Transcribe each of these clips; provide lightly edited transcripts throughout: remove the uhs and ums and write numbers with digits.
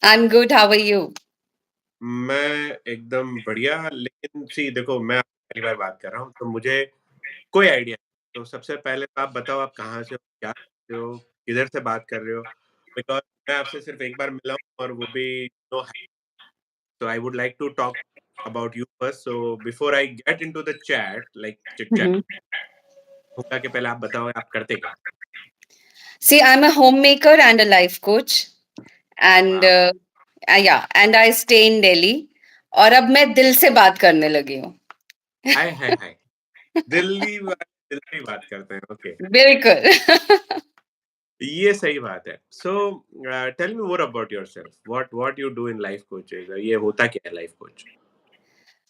I'm good. How are you? मैं एकदम बढ़िया, लेकिन सी देखो मैं पहली बार बात कर रहा हूँ, तो मुझे कोई आइडिया नहीं। तो सबसे पहले तो आप बताओ आप कहाँ से हो, क्या करते हो, किधर से बात कर रहे हो? बिकॉज़ मैं आपसे सिर्फ़ एक बार मिला हूँ और वो भी no so I would like to talk about you first. So before I get into the chat, like chit chat, Mhm. होगा कि पहले आप बताओ आप करते क्या? See, I'm a homemaker and a life coach, and वाह! yeah, and I stay in Delhi. और अब मैं दिल से बात करने लगी हूँ। हाय, हाय, हाय! दिल्ली वाले दिल से ही बात करते हैं, ओके। बिल्कुल। ये सही बात है। So tell me more about yourself. What you do in life coaches? ये होता क्या है life coach?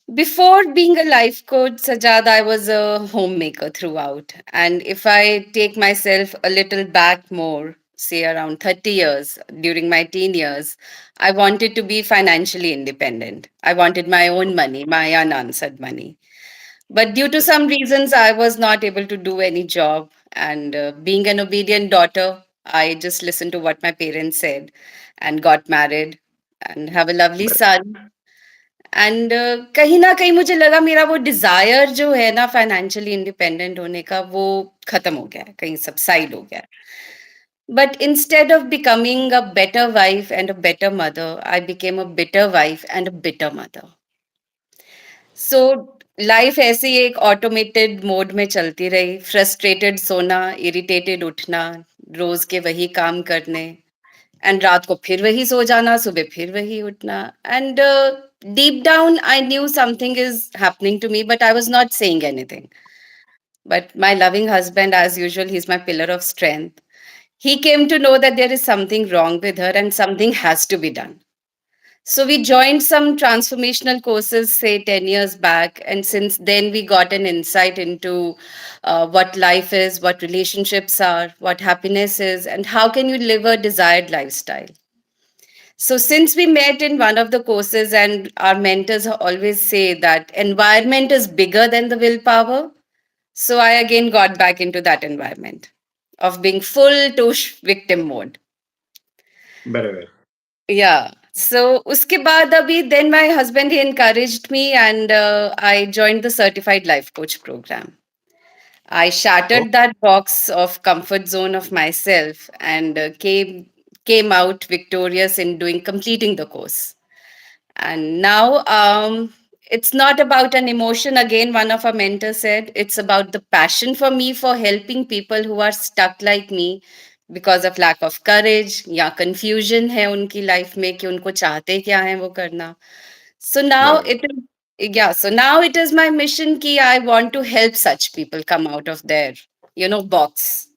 Before being a life coach, Sajad, I was a homemaker throughout. And if I take myself a little back more, say around 30 years during my teen years, I wanted to be financially independent. I wanted my own money, my unanswered money. But due to some reasons, I was not able to do any job. And being an obedient daughter, I just listened to what my parents said and got married and have a lovely बराबर, son. And कहीं ना कहीं मुझे लगा मेरा वो Dzire जो है ना फाइनेंशियली इंडिपेंडेंट होने का वो खत्म हो गया है, कहीं सबसाइड हो गया है. But instead of becoming a better wife and a better mother I became a better wife and a better mother. So life ऐसे ही एक ऑटोमेटेड मोड में चलती रही. फ्रस्ट्रेटेड सोना, इरिटेटेड उठना, रोज के वही काम करने, एंड रात को फिर वही सो जाना, सुबह फिर वही उठना. And deep down I knew something is happening to me, but I was not saying anything. But my loving husband, as usual, he's my pillar of strength. He came to know that there is something wrong with her and something has to be done. So we joined some transformational courses, say 10 years back. And since then, we got an insight into what life is, what relationships are, what happiness is, and how can you live a desired lifestyle. So, since we met in one of the courses, and our mentors always say that environment is bigger than the willpower, so I again got back into that environment of being full to victim mode. बराबर। Yeah. So, uske baad abhi, then my husband he encouraged me, and I joined the certified life coach program. I oh shattered that box of comfort zone of myself and came out victorious in doing completing the course. And now it's not about an emotion. Again, one of our mentors said it's about the passion for me for helping people who are stuck like me because of lack of courage या confusion है उनकी life में कि उनको चाहते क्या है वो करना. So now बराबर। it is, yeah, so now it is my mission कि I want to help such people come out of their, box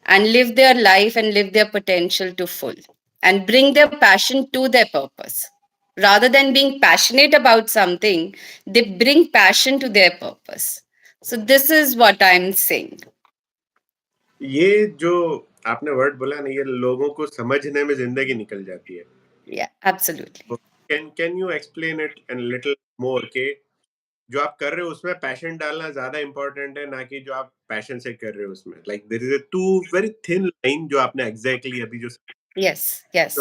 and live their life and live their potential to full and bring their passion to their purpose. Rather than being passionate about something, they bring passion to their purpose. So, this is what I'm saying. ये जो आपने word बोला ना, ये लोगों को समझने में ज़िंदगी निकल जाती है। Yeah, absolutely. तो can you explain it in little more के जो आप कर रहे हो उसमें पैशन डालना ज़्यादा इम्पोर्टेंट है, ना कि जो आप पैशन से कर रहे हो उसमें? Like there is a to very thin line जो आपने एग्ज़ैक्टली अभी जो Yes, तो yes.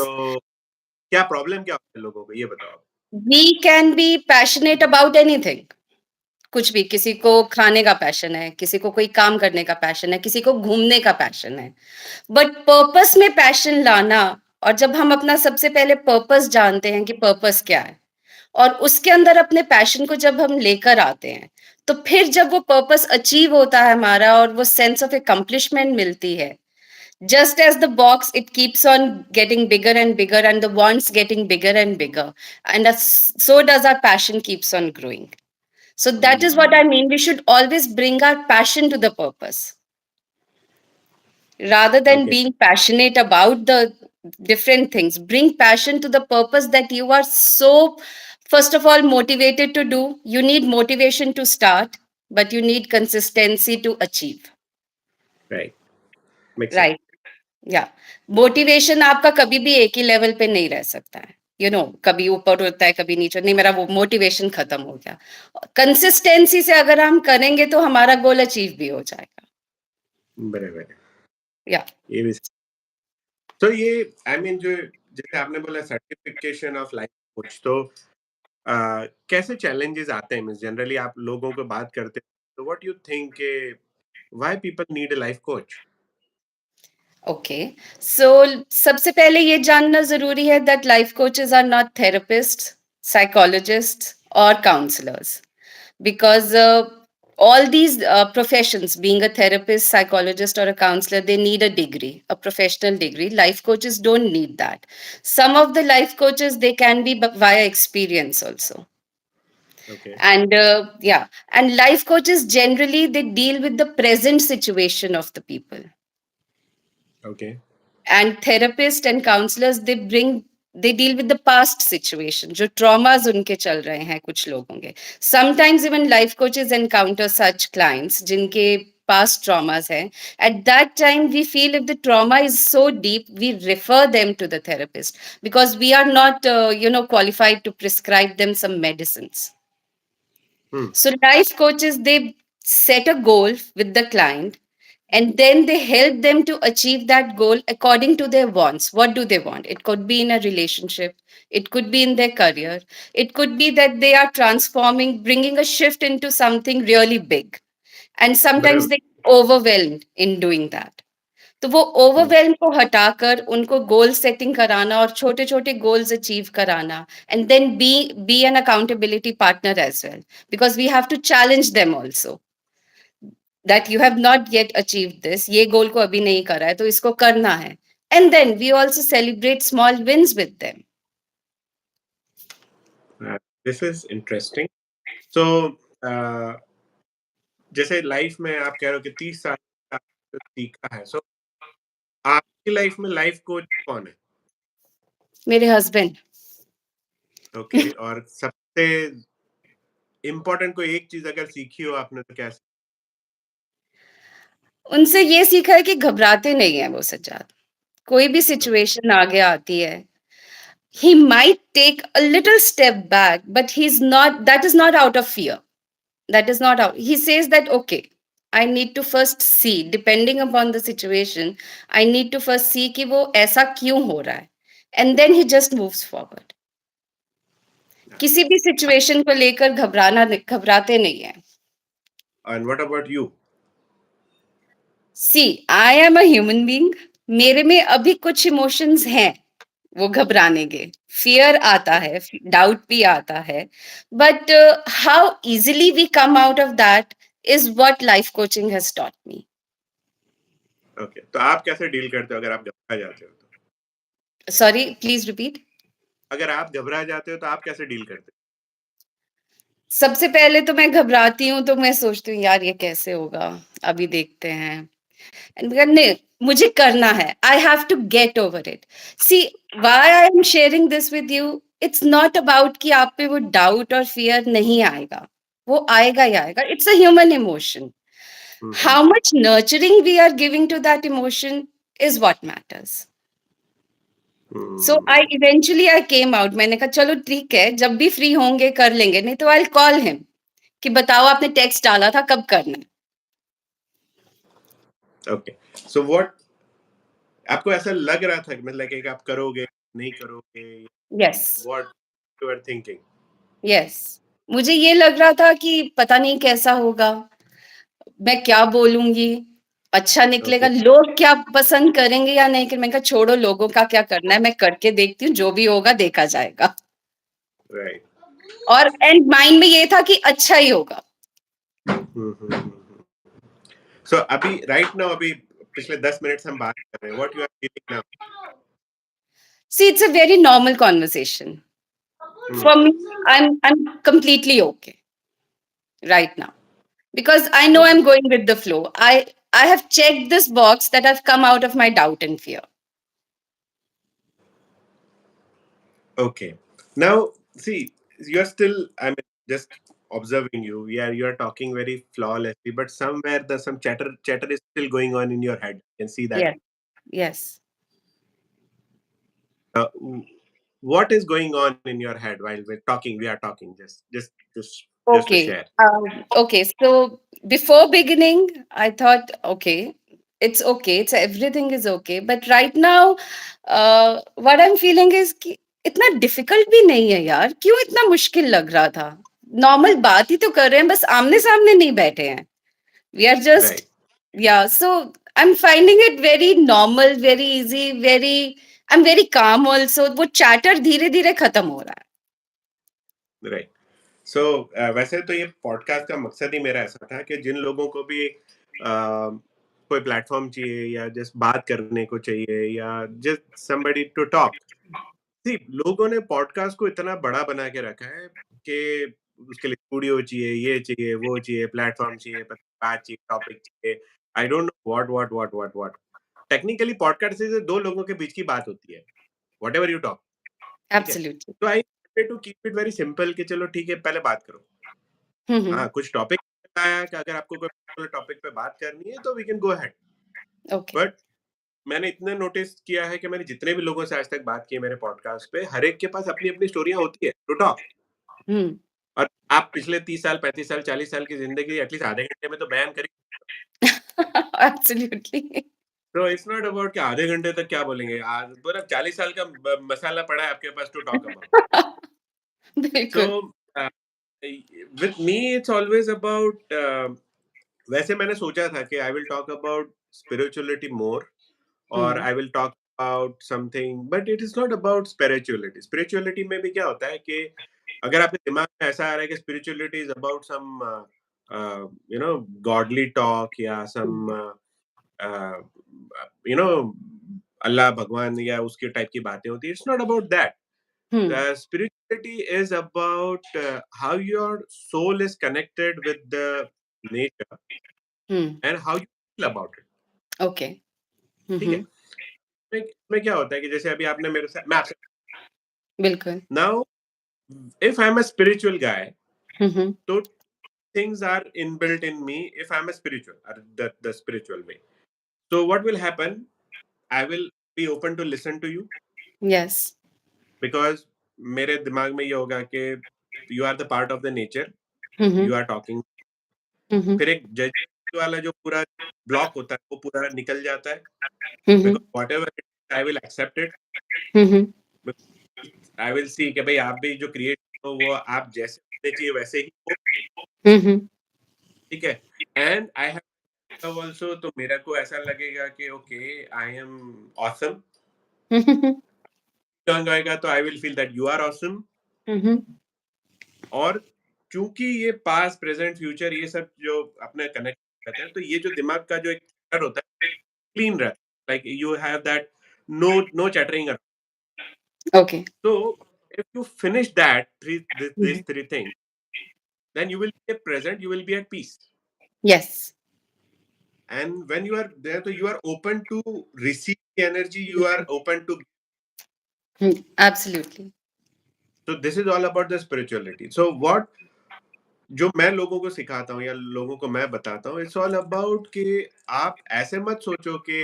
क्या प्रॉब्लम क्या होता है लोगों को, ये बताओ आप? We can be passionate about anything. कुछ भी, किसी को खाने का पैशन है, किसी को कोई काम करने का पैशन है, किसी को घूमने का पैशन है. बट पर्पस में पैशन लाना, और जब हम अपना सबसे पहले पर्पस जानते हैं कि पर्पस क्या है, और उसके अंदर अपने पैशन को जब हम लेकर आते हैं, तो फिर जब वो पर्पस अचीव होता है हमारा और वो सेंस ऑफ अकम्प्लिशमेंट मिलती है, just as the box it keeps on getting bigger and bigger and the wants getting bigger and bigger, and so does our passion keeps on growing. So that is what hmm, I mean, we should always bring our passion to the purpose rather than okay, being passionate about the different things. Bring passion to the purpose that you are so, first of all, motivated to do. You need motivation to start, but you need consistency to achieve. Right, makes sense. Right. या motivation आपका कभी भी एक ही level पे नहीं रह सकता है. कभी ऊपर होता है, कभी नीचे. नहीं, मेरा वो मोटिवेशन खत्म हो गया. कंसिस्टेंसी से अगर हम करेंगे तो हमारा गोल अचीव भी हो जाएगा. बराबर है, या ये भी तो ये आई मीन जो जैसे आपने बोला सर्टिफिकेशन ऑफ लाइफ कोच, तो कैसे चैलेंजेस आते हैं? मीन्स जनरली आप लोगों को बात करते हैं, तो what you think why people need a life coach? Okay, so सबसे पहले ये जानना ज़रूरी है that life coaches are not therapists, psychologists और counsellors, because all these professions, being a therapist, psychologist, or a counselor, they need a degree, a professional degree. Life coaches don't need that. Some of the life coaches, they can be via experience also. Okay, And yeah, and life coaches generally, they deal with the present situation of the people. Okay, And therapists and counselors, they deal with the past situation, जो traumas उनके चल रहे हैं कुछ लोगों के. Sometimes even life coaches encounter such clients जिनके past traumas हैं. At that time, we feel if the trauma is so deep, we refer them to the therapist, because we are not qualified to prescribe them some medicines. hmm, So life coaches, they set a goal with the client, and then they help them to achieve that goal according to their wants. What do they want? It could be in a relationship, it could be in their career, it could be that they are transforming, bringing a shift into something really big. And sometimes बराबर, they get overwhelmed in doing that. तो वो hmm, overwhelm को हटाकर उनको goal setting कराना और छोटे छोटे गोल्स अचीव कराना, and then be an accountability partner as well, because we have to challenge them also that you have not yet achieve this, ये गोल को अभी नहीं करा है तो इसको करना है, and then we also celebrate small wins with them. This is interesting. So जैसे लाइफ में आप कह रहे हो कि 30 साल से आपने सीखा है, सो आपकी लाइफ में लाइफ कोच कौन है? मेरे हस्बैंड. ओके, और सबसे इम्पोर्टेंट कोई एक चीज अगर सीखी हो आपने, तो क्या उनसे ये सीखा है कि घबराते नहीं है वो सज्जाद. कोई भी ओके, सिचुएशन आगे आती है, he might take a little step back, but he's not, that is not out of fear. That is not out. He says that, okay, I need to first see, depending upon the situation, I need to first see कि वो ऐसा क्यों हो रहा है. And then he just moves forward. किसी भी situation को लेकर घबराते नहीं है. And what about you? See, I am a human being. मेरे में अभी कुछ इमोशंस हैं वो घबराने के. फियर आता है, डाउट भी आता है, but how easily we come out of that is what life coaching has taught me. Okay, तो आप कैसे डील करते हो अगर आप घबरा जाते हो तो? Sorry, please repeat. अगर आप घबरा जाते हो तो आप कैसे डील करते सबसे पहले तो मैं घबराती हूँ तो मैं सोचती हूँ यार ये कैसे होगा, अभी देखते हैं. एंड नहीं, मुझे करना है, I have to get over it. See, why I am sharing this with you, it's not about कि आप पे वो डाउट और फियर नहीं आएगा. वो आएगा ही आएगा. It's a human emotion. हो? How much nurturing we are giving to that emotion is what matters. So hmm, I eventually I came out. मैंने कहा चलो ठीक है, जब भी फ्री होंगे कर लेंगे, नहीं तो आई कॉल हिम कि बताओ आपने टेक्स्ट डाला था कब करना है. ओके. सो व्हाट आपको ऐसा लग रहा था कि मतलब कि आप करोगे, नहीं करोगे, yes. What you are thinking? Yes, मुझे ये लग रहा था कि पता नहीं कैसा होगा, मैं क्या बोलूंगी, अच्छा निकलेगा, ओके, लोग क्या पसंद करेंगे या नहीं. मैं कहा छोड़ो, लोगों का क्या करना है, मैं करके देखती हूँ, जो भी होगा देखा जाएगा. राइट. और एंड माइंड में ये था कि अच्छा ही होगा. हुँ. सो अभी राइट नाउ, अभी पिछले 10 मिनट से हम बात कर रहे हैं. What you are feeling now? See, it's a very normal conversation hmm, for me. I'm completely okay right now, because I know okay, I'm going with the flow. I have checked this box that I've come out of my doubt and fear. Okay. Now see, you are still, I mean just observing you. Yeah, you are talking very flawlessly, but somewhere there's some chatter is still going on in your head. You can see that. Yes, yes. W what is going on in your head while we're talking? We are talking, just to Okay. share. Okay. So before beginning, I thought, okay. it's okay, it's everything is okay, but right now what I'm feeling is कि इतना difficult भी नहीं है यार, क्यों इतना मुश्किल लग रहा था? नॉर्मल बात ही तो कर रहे हैं, बस आमने सामने नहीं बैठे हैं. We are just, right, yeah, so I'm finding it very normal, very easy, very, I'm very calm also. वो चैटर धीरे धीरे खत्म हो रहा राइट। सो वैसे तो ये पॉडकास्ट का मकसद ही मेरा ऐसा था कि जिन लोगों को भी कोई प्लेटफॉर्म चाहिए या जस्ट बात करने को चाहिए या जस्ट समबडी टू टॉक। सी, लोगों ने पॉडकास्ट को इतना बड़ा बना के रखा है कि उसके लिए स्टूडियो चाहिए, ये चाहिए, वो चाहिए, प्लेटफॉर्म चाहिए, बात चाहिए, टॉपिक चाहिए। I don't know what. Technically podcast से दो लोगों के बीच की बात होती है, व्हाटएवर यू टॉक। है. ठीक है, Absolutely. तो I to keep it very simple कि चलो ठीक है, पहले बात करो। हम्म. हाँ, कुछ टॉपिक आया कि अगर आपको कोई पर्टिकुलर टॉपिक पे बात करनी है तो we can go ahead. Okay. But मैंने इतना नोटिस किया है कि मैंने जितने भी लोगों से आज तक बात की है मेरे पॉडकास्ट पे, हर एक के पास अपनी अपनी स्टोरियां होती है टू टॉक। हम्म. और आप पिछले 30 साल, 35 साल, 40 साल की जिंदगी एटलीस्ट आधे घंटे में तो बयान करिए। Absolutely. तो इट्स नॉट अबाउट कि आधे घंटे तक क्या बोलेंगे, आज पूरा 40 साल का मसाला पड़ा है आपके पास टू टॉक अबाउट। सो बिल्कुल. With me it's always about, वैसे मैंने सोचा था कि I will talk about spirituality more, और hmm. I will talk about something, but it is not about spirituality. Spirituality में भी क्या होता है कि अगर आपके दिमाग में ऐसा आ रहा है कि spirituality is about some godly talk या सम यू नो अल्लाह भगवान या उसके टाइप की बातें होती है, it's not about that. Hmm. Spirituality is about how your soul is connected with the nature hmm. and how you feel about it। Okay. ठीक है, हम्म. इसमें क्या होता है कि जैसे अभी आपने मेरे से, मैं आपसे, बिल्कुल. Now if I am a spiritual guy, hmm. तो things are inbuilt in me if I'm a spiritual, or the spiritual way। So what will happen, I will be open to listen to you, yes. because मेरे दिमाग में ये होगा कि you are the part of the nature, hmm. you are talking। हम्म. फिर एक जज वाला जो पूरा ब्लॉक होता है वो पूरा निकल जाता है, hmm. Because whatever I will accept it. Hmm. I will see कि भाई आप भी जो क्रिएट हो वो आप जैसे होने चाहिए वैसे ही हो। हम्म. ठीक है, एंड आई हैव ऑल्सो, तो मेरे को ऐसा लगेगा कि okay, I am awesome. Hmm. Turn आएगा तो I will feel that you are awesome. Hmm. और चूंकि ये पास प्रेजेंट फ्यूचर ये सब जो अपने कनेक्ट रहते हैं, तो ये जो दिमाग का जो एक clutter होता है क्लीन रहता है, like you have that no no chattering. Okay. So if you finish that these hmm. three things, then you will be present, you will be at peace. Yes. And when you are there, so you are open to receive the energy, you are open to, absolutely. so this is all about the spirituality। So what जो मैं लोगों को सिखाता हूँ या लोगों को मैं बताता हूँ, इट्स ऑल अबाउट कि आप ऐसे मत सोचो कि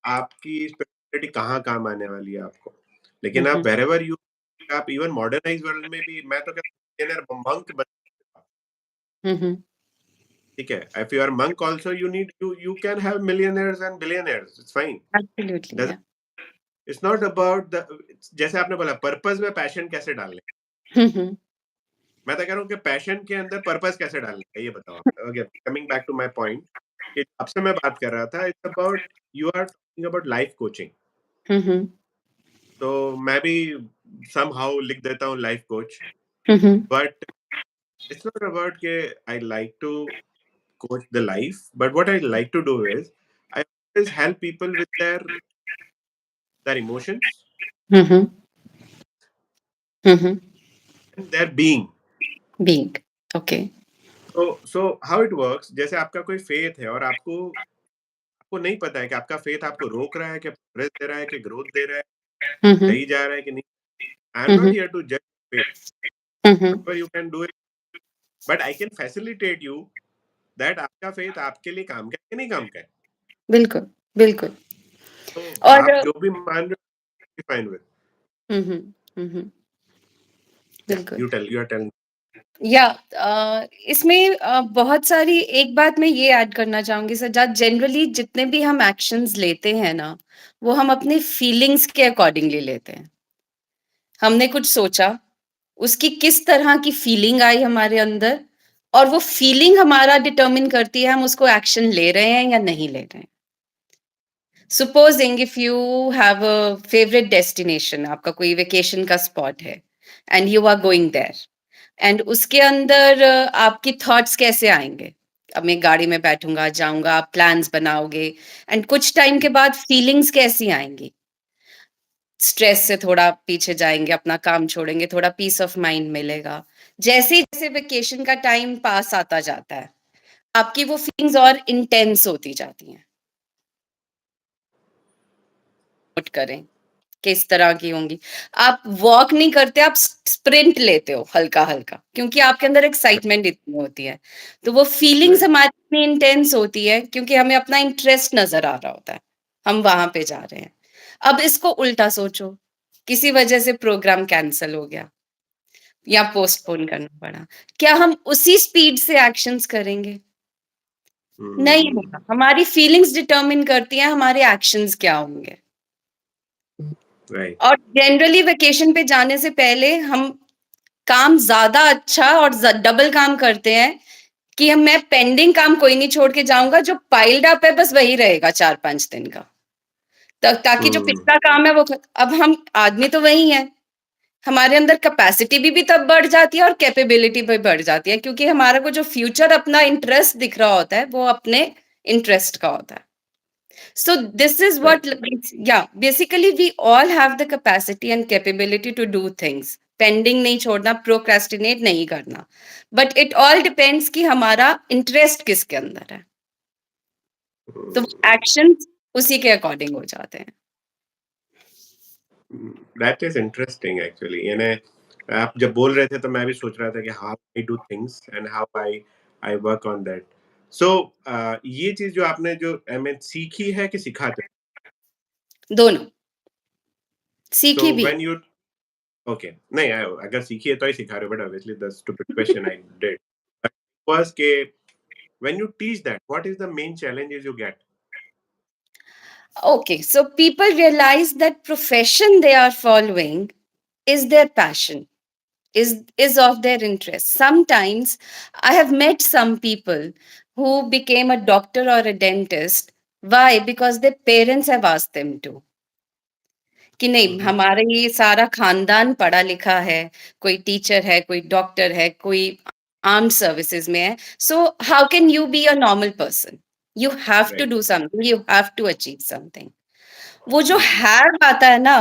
आपकी स्पिरिचुअलिटी कहाँ काम आने वाली है आपको, लेकिन आप हम्म. वेरेवर यू, आप इवन मॉडर्नाइज वर्ल्ड में भी, मैं तो कहता हूँ मंक बन, हम्म. ठीक है, if you are monk also you need, you can have millionaires and billionaires, it's fine। Absolutely. या. doesn't, it's not about the, जैसे आपने बोला पर्पस में पैशन कैसे डालने, हम्म. मैं तो कह रहा हूँ कि पैशन के अंदर पर्पस कैसे डालने है, ये बताओ आप। Again coming back to my point, कि आपसे मैं बात कर रहा था, it's about, you are talking about life coaching. Hmm. तो मैं भी सम हाउ लिख देता हूँ life coach, hmm. But it's not about के I like to coach the life, but what I like to do is I always help people with their emotions hmm. Hmm. and their being। Being. Okay. So how it works, जैसे आपका कोई faith है और आपको आपको नहीं पता है कि आपका फेथ आपको रोक रहा है, कि प्रोग्रेस दे रहा है, कि ग्रोथ दे रहा है, हम्म. सही जा रहा है कि नहीं। I am not hmm. Here to जज faith, hmm. whatever you can do it, but I can facilitate you that आपका फेथ आपके लिए काम का है कि नहीं काम का है। बिल्कुल. बिल्कुल. तो और आप जो भी मान रहे हो fine with. Hmm. Hmm. Yeah बिल्कुल. You tell, you are telling. Yeah इसमें बहुत सारी एक बात मैं ये ऐड करना चाहूँगी सज्जाद, जनरली जितने भी हम एक्शंस लेते हैं ना, वो हम अपने फीलिंग्स के अकॉर्डिंगली लेते हैं। हमने कुछ सोचा, उसकी किस तरह की फीलिंग आई हमारे अंदर, और वो फीलिंग हमारा डिटर्मिन करती है हम उसको एक्शन ले रहे हैं या नहीं ले रहे हैं। Supposing if you have a favorite destination, आपका कोई वेकेशन का स्पॉट है and you are going there, and उसके अंदर आपकी थॉट्स कैसे आएंगे? अब मैं गाड़ी में बैठूंगा, जाऊंगा, आप प्लान्स बनाओगे, एंड कुछ टाइम के बाद फीलिंग्स कैसी आएंगी? स्ट्रेस से थोड़ा पीछे जाएंगे, अपना काम छोड़ेंगे, थोड़ा पीस ऑफ माइंड मिलेगा। जैसे जैसे वेकेशन का टाइम पास आता जाता है, आपकी वो फीलिंग्स और इंटेंस होती जाती हैं। नोट करें किस तरह की होंगी। आप वॉक नहीं करते, आप स्प्रिंट लेते हो हल्का-हल्का, क्योंकि आपके अंदर राइट, एक्साइटमेंट इतनी होती है। तो वो फीलिंग्स राइट। हमारी इतनी इंटेंस होती है क्योंकि हमें अपना इंटरेस्ट नज़र आ रहा होता है। हम वहाँ पे जा रहे हैं। अब इसको उल्टा सोचो, किसी वजह से प्रोग्राम कैंसल हो गया या पोस्टपोन करना पड़ा। क्या हम उसी स्पीड से एक्शंस करेंगे? नहीं होगा। हुँ, हमारी फीलिंग्स डिटरमिन करती हैं हमारे एक्शंस क्या होंगे। राइट। और जनरली वेकेशन पे जाने से पहले हम काम ज़्यादा अच्छा और डबल काम करते हैं कि हम मैं पेंडिंग काम कोई नहीं छोड़ के जाऊँगा, जो पाइल्ड अप है बस वही रहेगा 4-5 दिन का। ताकि जो हुँ, पिछला काम है वो अब हम आदमी तो वही हैं, हमारे अंदर कैपेसिटी भी तब बढ़ जाती है और कैपेबिलिटी भी बढ़ जाती है, क्योंकि हमारा को जो फ्यूचर अपना इंटरेस्ट दिख रहा होता है, वो अपने इंटरेस्ट का होता है। So this is right. what, yeah, basically we all have the capacity and capability to do things. Pending नहीं छोड़ना, procrastinate नहीं करना. But it all depends कि हमारा interest किसके अंदर है. तो हुँ, actions उसी के according हो जाते हैं. That is interesting actually. यानी आप जब बोल रहे थे तो मैं भी सोच रहा था कि how I do things and how I I work on that. So ये चीज़ जो आपने जो आई मीन सीखी है कि सिखाते हो? दोनों. सो सीखी भी. व्हेन यू ओके, नहीं अगर सीखी है तो ही सिखा रहे हो, but obviously the stupid question I did was के when you teach that what is the main challenges you get? Okay, so people realize that profession they are following is their passion, is of their interest. Sometimes I have met some people who became a doctor or a dentist. Why? Because their parents have asked them to. कि हुँ, नहीं, हुँ, हमारा ये सारा खानदान पढ़ा लिखा है, कोई टीचर है, कोई डॉक्टर है, कोई आर्म्ड सर्विसेज में है, so how can you be a normal person? You have to right. Do something, you have to achieve something. वो जो हुँ, हैव आता है ना,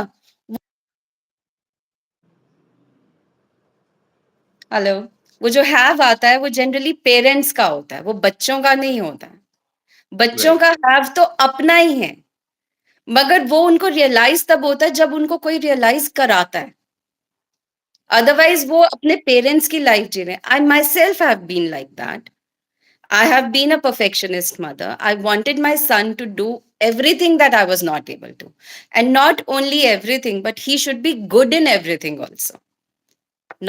हेलो, वो जो हैव आता है वो जनरली पेरेंट्स का होता है, वो बच्चों का नहीं होता है. बच्चों राइट, का हैव तो अपना ही है, मगर वो उनको रियलाइज तब होता है जब उनको कोई रियलाइज कराता है. अदरवाइज वो अपने पेरेंट्स की लाइफ जी रहे हैं. I myself have been like that. I have been a perfectionist mother. I wanted my son to do everything that I was not able to. And not only everything, but he should be good in everything also.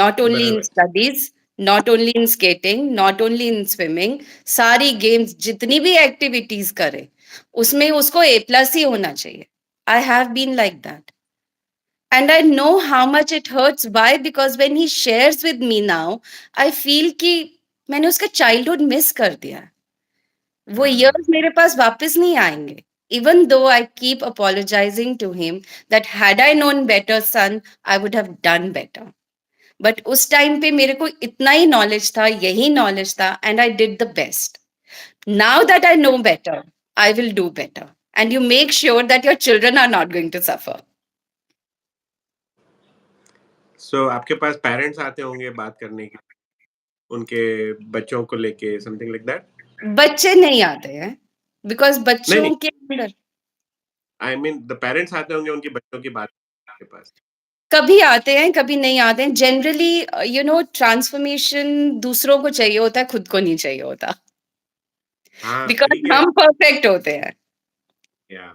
Not only in बराबर। studies, not only in skating, not only in swimming, सारी games जितनी भी activities करे, उसमें उसको ए plus ही होना चाहिए. I have been like that. And I know how much it hurts. Why? Because when he shares with me now, I feel कि मैंने उसका चाइल्डहुड मिस कर दिया है. वो हाँ, इयर्स मेरे पास वापस नहीं आएँगे. Even though I keep apologizing to him that had I known better son, I would have done better. But उस टाइम पे मेरे को इतना ही नॉलेज था, यही नॉलेज था, and I did the best. Now that I know better, I will do better. And you make sure that your children are not going to suffer. So आपके पास पेरेंट्स आते होंगे बात करने के उनके बच्चों को लेके समथिंग लाइक दैट? बच्चे नहीं आते हैं, बिकॉज़ नहीं, नहीं, बच्चों के अंदर आई मीन द पेरेंट्स आते होंगे उनकी बच्चों की बात के पास। कभी आते हैं, कभी नहीं आते हैं. जनरली ट्रांसफॉर्मेशन दूसरों को चाहिए होता है, खुद को नहीं चाहिए होता. हाँ, बिकॉज़ ठीक है। हम परफेक्ट होते हैं. या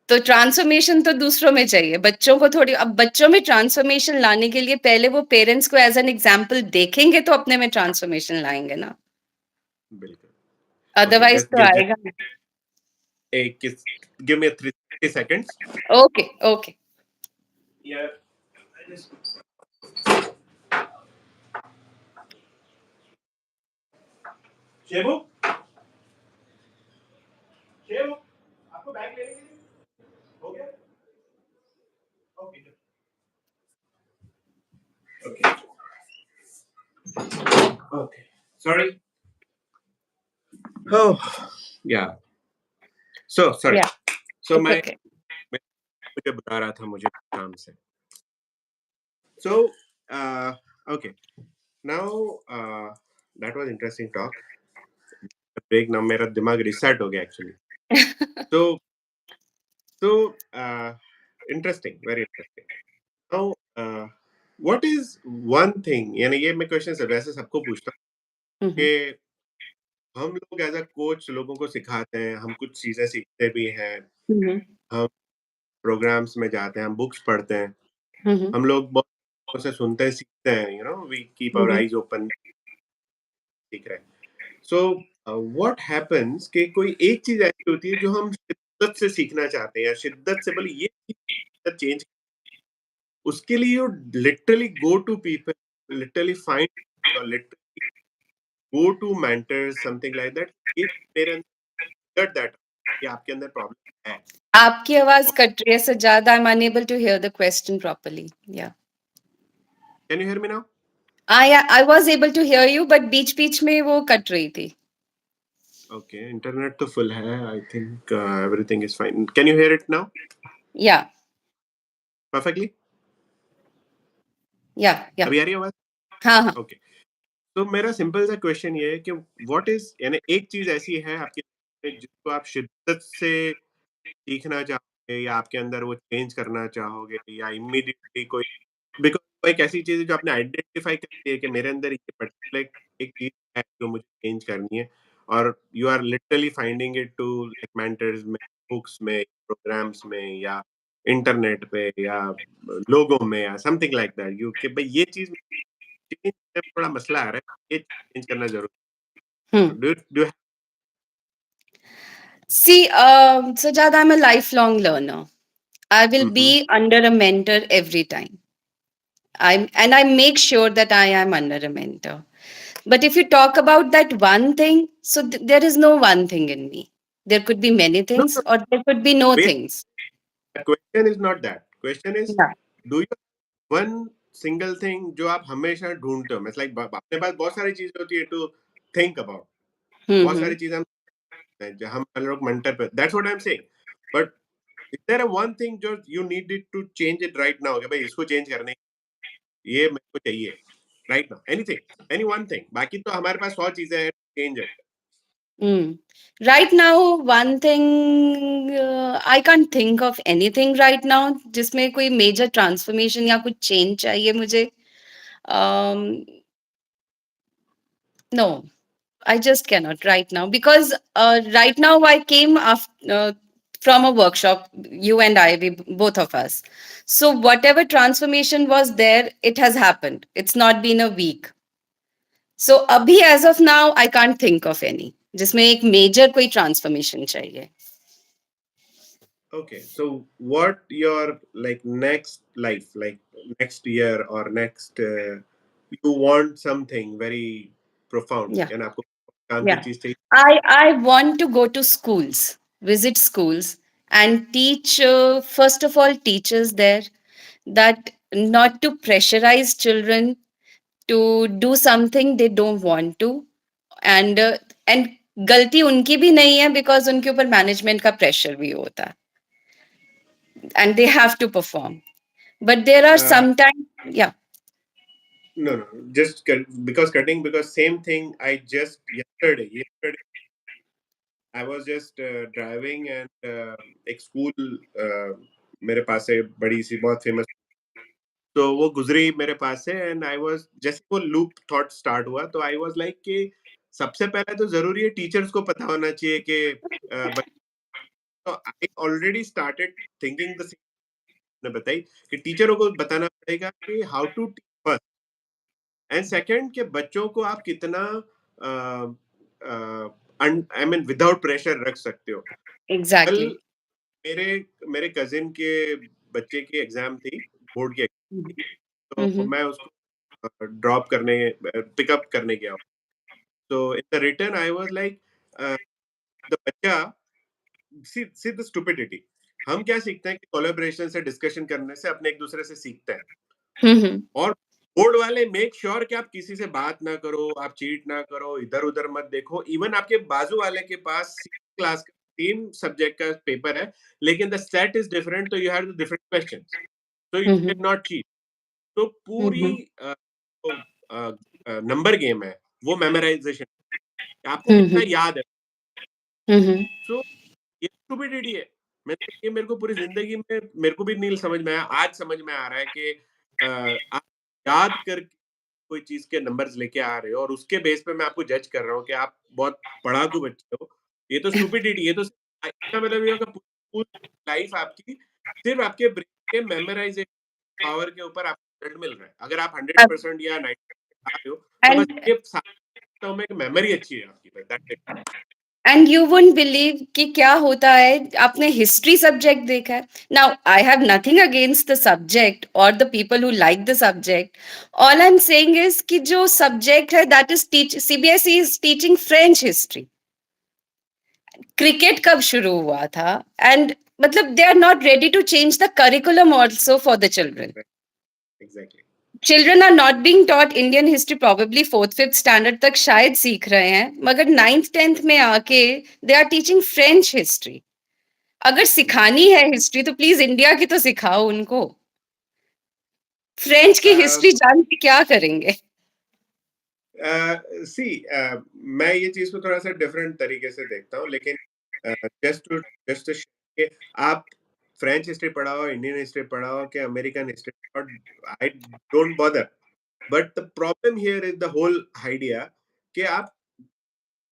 तो ट्रांसफॉर्मेशन तो दूसरों में चाहिए, बच्चों को थोड़ी, अब बच्चों में ट्रांसफॉर्मेशन लाने के लिए पहले वो पेरेंट्स को एज़ एन एग्ज़ाम्पल देखेंगे तो अपने में ट्रांसफॉर्मेशन लाएँगे ना, बिल्कुल। ओके, अदरवाइज़ जस्ट तो जस्ट आएगा नहीं। Excuse give me 3 seconds. Okay, okay. Yeah, I just Shebu, Shebu, आपको बैग लेने के लिए हो गया? Okay, okay, okay, sorry. Oh, yeah, so sorry. या, सो इट्स ओके। मैं मुझे बुला रहा था मुझे काम से। So, okay. Now, that was interesting talk. Break ना मेरा दिमाग रिसेट हो गया एक्चुअली। तो interesting, very interesting. Now what is one thing, यानी ये मैं क्वेश्चन से वैसे सबको पूछता हूँ हुँ, कि हुँ। हम लोग एज अ कोच लोगों को सिखाते हैं, हम कुछ चीजें सीखते भी हैं, हुँ, हुँ। हम प्रोग्राम्स में जाते हैं, हम बुक्स पढ़ते हैं, हुँ, हुँ। हम लोग बहुत लोगों से सुनते हैं, सीखते हैं, we keep hmm, our hmm. Eyes open, सीख रहे हैं। सो व्हाट हैपेंस कि कोई एक चीज ऐसी होती है जो हम शिद्दत से सीखना चाहते हैं, या शिद्दत से बोले ये चीज चेंज, उसके लिए you literally go to people, literally find, और literally go to mentors, something like that, ये मेरे अंदर दैट कि आपके अंदर प्रॉब्लम है। आपकी आवाज़ कट रही है Sajjad, I am unable to hear the question properly. Yeah, can you hear me now? I was able to hear you but बीच-बीच में वो कट रही थी। ओके, इंटरनेट तो फुल है, I think everything is fine. Can you here it now या, perfectly? या। अभी आ रही है आवाज? हाँ, हाँ। ओके। तो मेरा सिंपल सा क्वेश्चन ये है कि व्हाट इज, यानी एक चीज ऐसी है आपके में जिसको आप शिद्दत से सीखना चाहोगे, या आपके अंदर वो चेंज करना चाहोगे, या इमीडिएटली कोई, बिकॉज वो एक ऐसी चीज है जो आपने आइडेंटिफाई कर ली है कि मेरे अंदर ये पर्टिकुलर एक चीज है जो मुझे चेंज करनी है, और you are literally finding it to like mentors में, बुक्स में, प्रोग्राम्स में, या इंटरनेट पे, या लोगों में, या समथिंग लाइक दैट, यू कि भाई ये चीज चेंज में थोड़ा मसला आ रहा है, ये चेंज करना जरूरी हुँ। है। Do See, Sajad, I'm a lifelong learner. I will hmm, be under a mentor every time. I make sure that I am under a mentor. But if you talk about that one thing, so there is no one thing in me. There could be many no things, or there could be no no, things. Question is not that, question is Yeah. Do you one single thing जो आप हमेशा ढूंढते हो, मतलब like अपने पास बहुत सारी चीजें होती है टू थिंक अबाउट, Hmm. बहुत Hmm. सारी चीजें हम लोग मेंटर पे, that's what I am saying, but is there a one thing जो you needed to change it right now, कि भाई इसको चेंज करने, ये मेरे को चाहिए right now, anything, any one thing, बाकी तो हमारे पास 100 चीजें हैं change it. Mm. Right now, one thing I can't think of anything right now जिसमें कोई major transformation या कुछ change चाहिए मुझे. Um, no, I just cannot right now because right now I came from a workshop, you and I, we, both of us. So whatever transformation was there, it has happened. It's not been a week. So अभी as of now, I can't think of any जिसमें एक major कोई transformation चाहिए. Okay, so what your like next life, like next year or next, you want something very profound, Yeah. and आपको काम की Yeah. चीज चाहिए? I want to go to schools, visit schools, and teach, first of all, teachers there that not to pressurize children to do something they don't want to, and गलती उनकी भी नहीं है because उनके ऊपर मैनेजमेंट का प्रेशर भी होता है and they have to perform. But there are Uh, sometimes, yeah, no, no, just because cutting, because same thing. I just yesterday I was just driving, and एक स्कूल मेरे पास से बड़ी सी बहुत फेमस, तो वो गुजरी मेरे पास से, एंड आई वाज, जैसे वो लूप थॉट स्टार्ट हुआ, तो आई वाज लाइक कि सबसे पहले तो जरूरी है टीचर्स को पता होना चाहिए कि तो I already started thinking the ने बताई कि टीचरों को बताना पड़ेगा कि how to teach first and second के बच्चों को आप कितना आई मीन विदाउट प्रेशर रख सकते हो। कल एग्ज़ैक्टली। मेरे मेरे कजिन के बच्चे की एग्जाम थी, बोर्ड की हुँ, एग्जाम थी, हुँ, तो हुँ, मैं उसको ड्रॉप करने पिकअप करने गया। तो in the return I was like the बच्चा सी द स्टुपिडिटी। हम क्या सीखते हैं कि कोलैबोरेशन से डिस्कशन करने से अपने एक दूसरे से सीखते हैं। हुँ, हुँ, और बोर्ड वाले मेक श्योर कि आप किसी से बात ना करो, आप चीट ना करो, इधर-उधर मत देखो। इवन आपके बाजू वाले के पास सेम क्लास का सेम सब्जेक्ट का पेपर है, लेकिन द सेट इज़ डिफरेंट, तो you have the different questions. तो you hmm, can hmm, not cheat. तो हुँ, पूरी हुँ, जो नंबर गेम है, वो मेमोराइज़ेशन, आपको हुँ, कितना हुँ, याद है। हुँ, हुँ, सो ये स्टुपिडिटी है। ये मेरे को पूरी ज़िंदगी में मेरे को भी नहीं समझ में आया। आज समझ में आ रहा है कि आप याद करके कोई चीज़ के नंबर्स लेके आ रहे हो और उसके बेस पे मैं आपको जज कर रहा हूँ कि आप बहुत पढ़ाकू बच्चे हो। ये तो स्टुपिडिटी, ये तो इसका मतलब ये होगा पूरी लाइफ आपकी सिर्फ़ आपके ब्रेन के मेमोराइज़ेशन पावर के ऊपर आपको रिजल्ट मिल रहा है। अगर आप अब 100% या 90% आ रहे हो, तो बस एंड ये साबित में कि मेमोरी अच्छी है आपकी, बस that's it. And you wouldn't believe कि क्या होता है, आपने हिस्ट्री सब्जेक्ट देखा है? Now I have nothing against the subject और the people who like the subject. All I am saying is कि जो सब्जेक्ट है that is teach CBSE is teaching French history. Cricket कब शुरू हुआ था? एंड मतलब they are not ready to change the curriculum also for the children. Exactly. Children are not being taught Indian history, probably fourth fifth standard तक शायद सीख रहे हैं, मगर नाइन्थ टेंथ में आके they are teaching French history. अगर सिखानी है हिस्ट्री तो प्लीज इंडिया की तो सिखाओ उनको। फ्रेंच की अ, हिस्ट्री जान के क्या करेंगे? सी मैं ये चीज़ को थोड़ा-सा डिफरेंट तरीके से देखता हूँ, लेकिन जस्ट टू जस्ट कि आप फ्रेंच हिस्ट्री पढ़ाओ, इंडियन हिस्ट्री पढ़ाओ कि अमेरिकन हिस्ट्री पढ़ाओ, I don't bother. But the problem here is the whole idea कि आप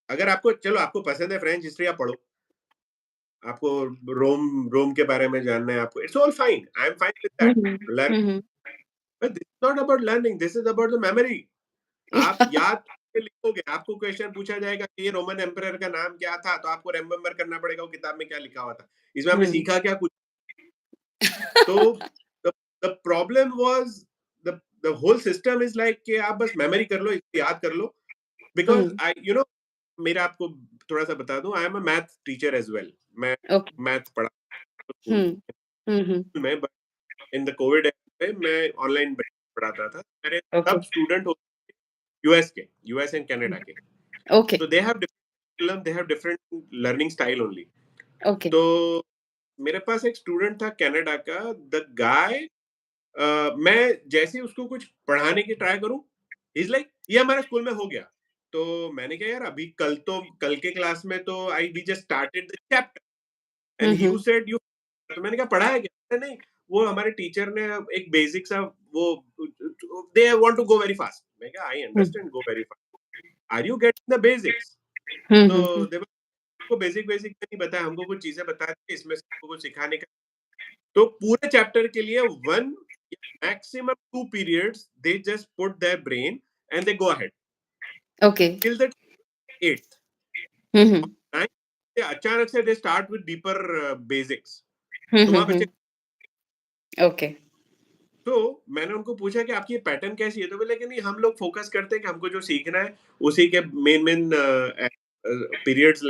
अगर आपको चलो आपको पसंद है फ्रेंच हिस्ट्री, आप पढ़ो। आपको रोम रोम के बारे में जानना है आपको, it's all fine, I am fine with that. Hmm, learn, hmm, but this is not about learning, this is about the memory. आप याद करके लिखोगे, आपको क्वेश्चन पूछा जाएगा कि ये रोमन एम्परर का नाम क्या था, तो आपको रिमेंबर करना पड़ेगा वो किताब में क्या लिखा हुआ था। इसमें आपने हम्म, सीखा क्या कुछ? तो the the problem was the the whole system is like कि आप बस मेमोरी कर लो, इसको याद कर लो, because hmm, I you know मेरा आपको थोड़ा-सा बता दूँ, I am a math teacher as well. मैं ओके, मैथ पढ़ा स्कूल हम्म, हम्म, में, बट इन द कोविड पे मैं ऑनलाइन पढ़ाता था। मेरे ओके, सब स्टूडेंट होते यूएस के, यूएस एंड कनाडा के। Okay, So they have different they have different learning style only. Okay, तो मेरे पास एक स्टूडेंट था कनाडा का, द गाय, मैं जैसे ही उसको कुछ पढ़ाने की ट्राई करूं, इज लाइक ये हमारे स्कूल में हो गया। तो मैंने कहा यार अभी कल के क्लास में तो I we just started the chapter and you hmm, said you. तो मैंने कहा पढ़ाया क्या? नहीं, वो हमारे टीचर ने एक बेसिक सा वो they want to go very fast. मैं कहा I hmm, understand, go very fast, are you getting the basics? तो हम्म, दे को बेसिक बेसिक नहीं बताया, हमको कुछ चीजें बता दी, इसमें से हमको कुछ सिखाने का। तो पूरे चैप्टर के लिए one maximum two periods they just put their brain and they go ahead okay, till the eighth. Hmm, अचानक से they start with deeper basics. तो वहां हम्म, बच्चे, ओके, तो मैंने उनको पूछा कि आपकी ये पैटर्न कैसी है, तो बोले कि नहीं हम लोग फोकस करते हैं कि हमको जो सीखना है उसी के मेन मेन पीरियड्स।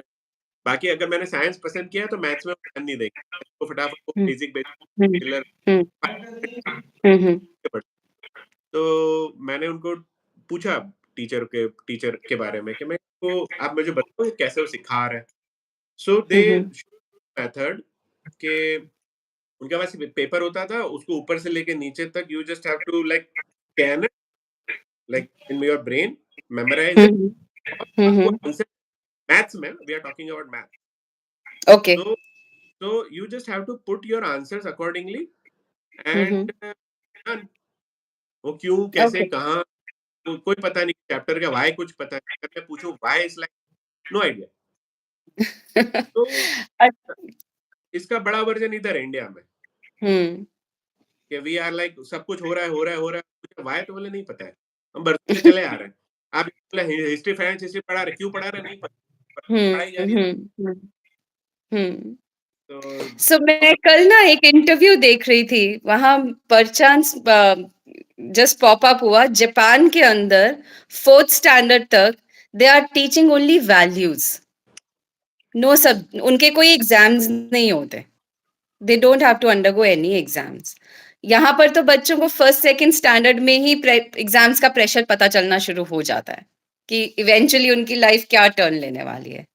बाकी अगर मैंने साइंस पसंद किया है तो मैथ्स में ध्यान नहीं देंगे, तो फटाफट वो हम्म, बेसिक हम्म, बेसिक हम्म, हम्म, तो मैंने उनको पूछा टीचर के बारे में कि मैं को आप मुझे बताओ कैसे वो सिखा रहे हैं। सो दे हम्म, मेथड के उनके पास पेपर होता था, उसको ऊपर से लेके नीचे तक you just have to like scan it like in your brain, memorise it, hmm, और आपको हम्म, आंसर मैथ्स में, we are talking about math. Okay, तो you just have to put your answers accordingly hmm, and वो क्यों कैसे okay, कहाँ कोई पता नहीं, चैप्टर का व्हाय कुछ पता नहीं, अगर मैं पूछूं why is like no idea. तो इसका बड़ा वर्जन इधर है इंडिया में, हुँ। कि वी आर लाइक सब कुछ हो रहा है, हो रहा है, हो रहा है, मुझे व्हाय तो बोले नहीं पता है। हम बरसों से चले आ रहे हैं। आप बोले हिस्ट्री, फ्रेंच हिस्ट्री पढ़ा रहे, क्यों पढ़ा रहे नहीं पता, पर हुँ, पढ़ाई जा रही है। Hmm, hmm, hmm. तो सो मैं कल ना एक इंटरव्यू देख रही थी, वहाँ परचांस जस्ट पॉप अप हुआ, जापान के अंदर 4th स्टैंडर्ड तक they are teaching only values, no सब उनके कोई एग्ज़ाम्स नहीं होते। They don't have to undergo any exams. यहाँ पर तो बच्चों को 1st, 2nd स्टैंडर्ड में ही एग्ज़ाम्स का प्रेशर पता चलना शुरू हो जाता है, कि इवेंचुअली उनकी लाइफ क्या टर्न लेने वाली है।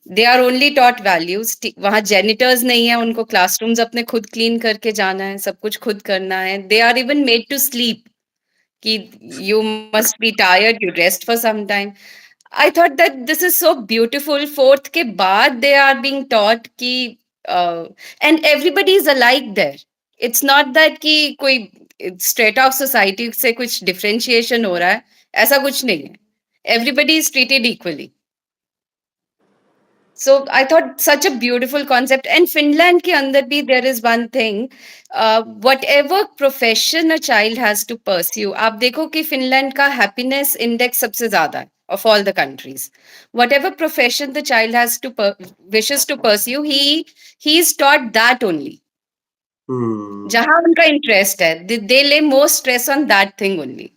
They are only taught values. वहां जेनिटर्स नहीं है, उनको क्लासरूम्स अपने खुद क्लीन करके जाना है, सब कुछ खुद करना है। They are even made to sleep, कि you must be tired, you rest for some time. I thought that this is so beautiful. 4th के बाद दे आर बीइंग टॉट कि and everybody is alike there. It's not that कि कोई straight of society से कुछ differentiation हो रहा है, ऐसा कुछ नहीं है। Everybody is treated equally. So I thought such a beautiful concept. And Finland के अंदर भी there is one thing, whatever profession a child has to pursue, आप देखो कि फिनलैंड का happiness index सबसे ज्यादा है of all the countries. Whatever profession the child has to wishes to pursue, he is taught that only. हुँ, जहाँ उनका interest है, they lay more stress on that thing only.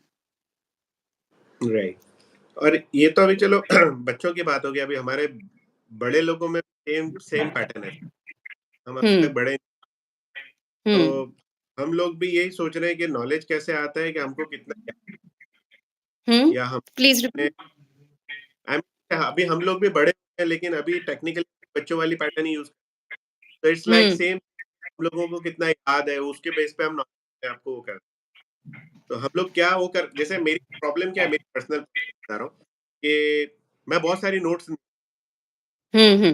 Right. और ये तो अभी चलो बच्चों की बात हो गई, अभी हमारे बड़े लोगों में सेम सेम पैटर्न है। हम अभी तक हम्म बड़े, तो हम्म हम लोग भी यही सोच रहे हैं कि नॉलेज कैसे आता है कि हमको कितना ज्ञान, या प्लीज हमने आई मीन अभी हम लोग भी बड़े हैं लेकिन अभी टेक्निकली बच्चों वाली पैटर्न ही यूज़, तो इट्स लाइक हम्म सेम, हम लोगों को कितना याद है उसके बेस पे हम नॉलेज आपको वो कर, तो हम लोग क्या वो कर, जैसे मेरी प्रॉब्लम क्या है, मेरी पर्सनल बता रहा हूँ कि मैं बहुत सारी नोट्स, हम्म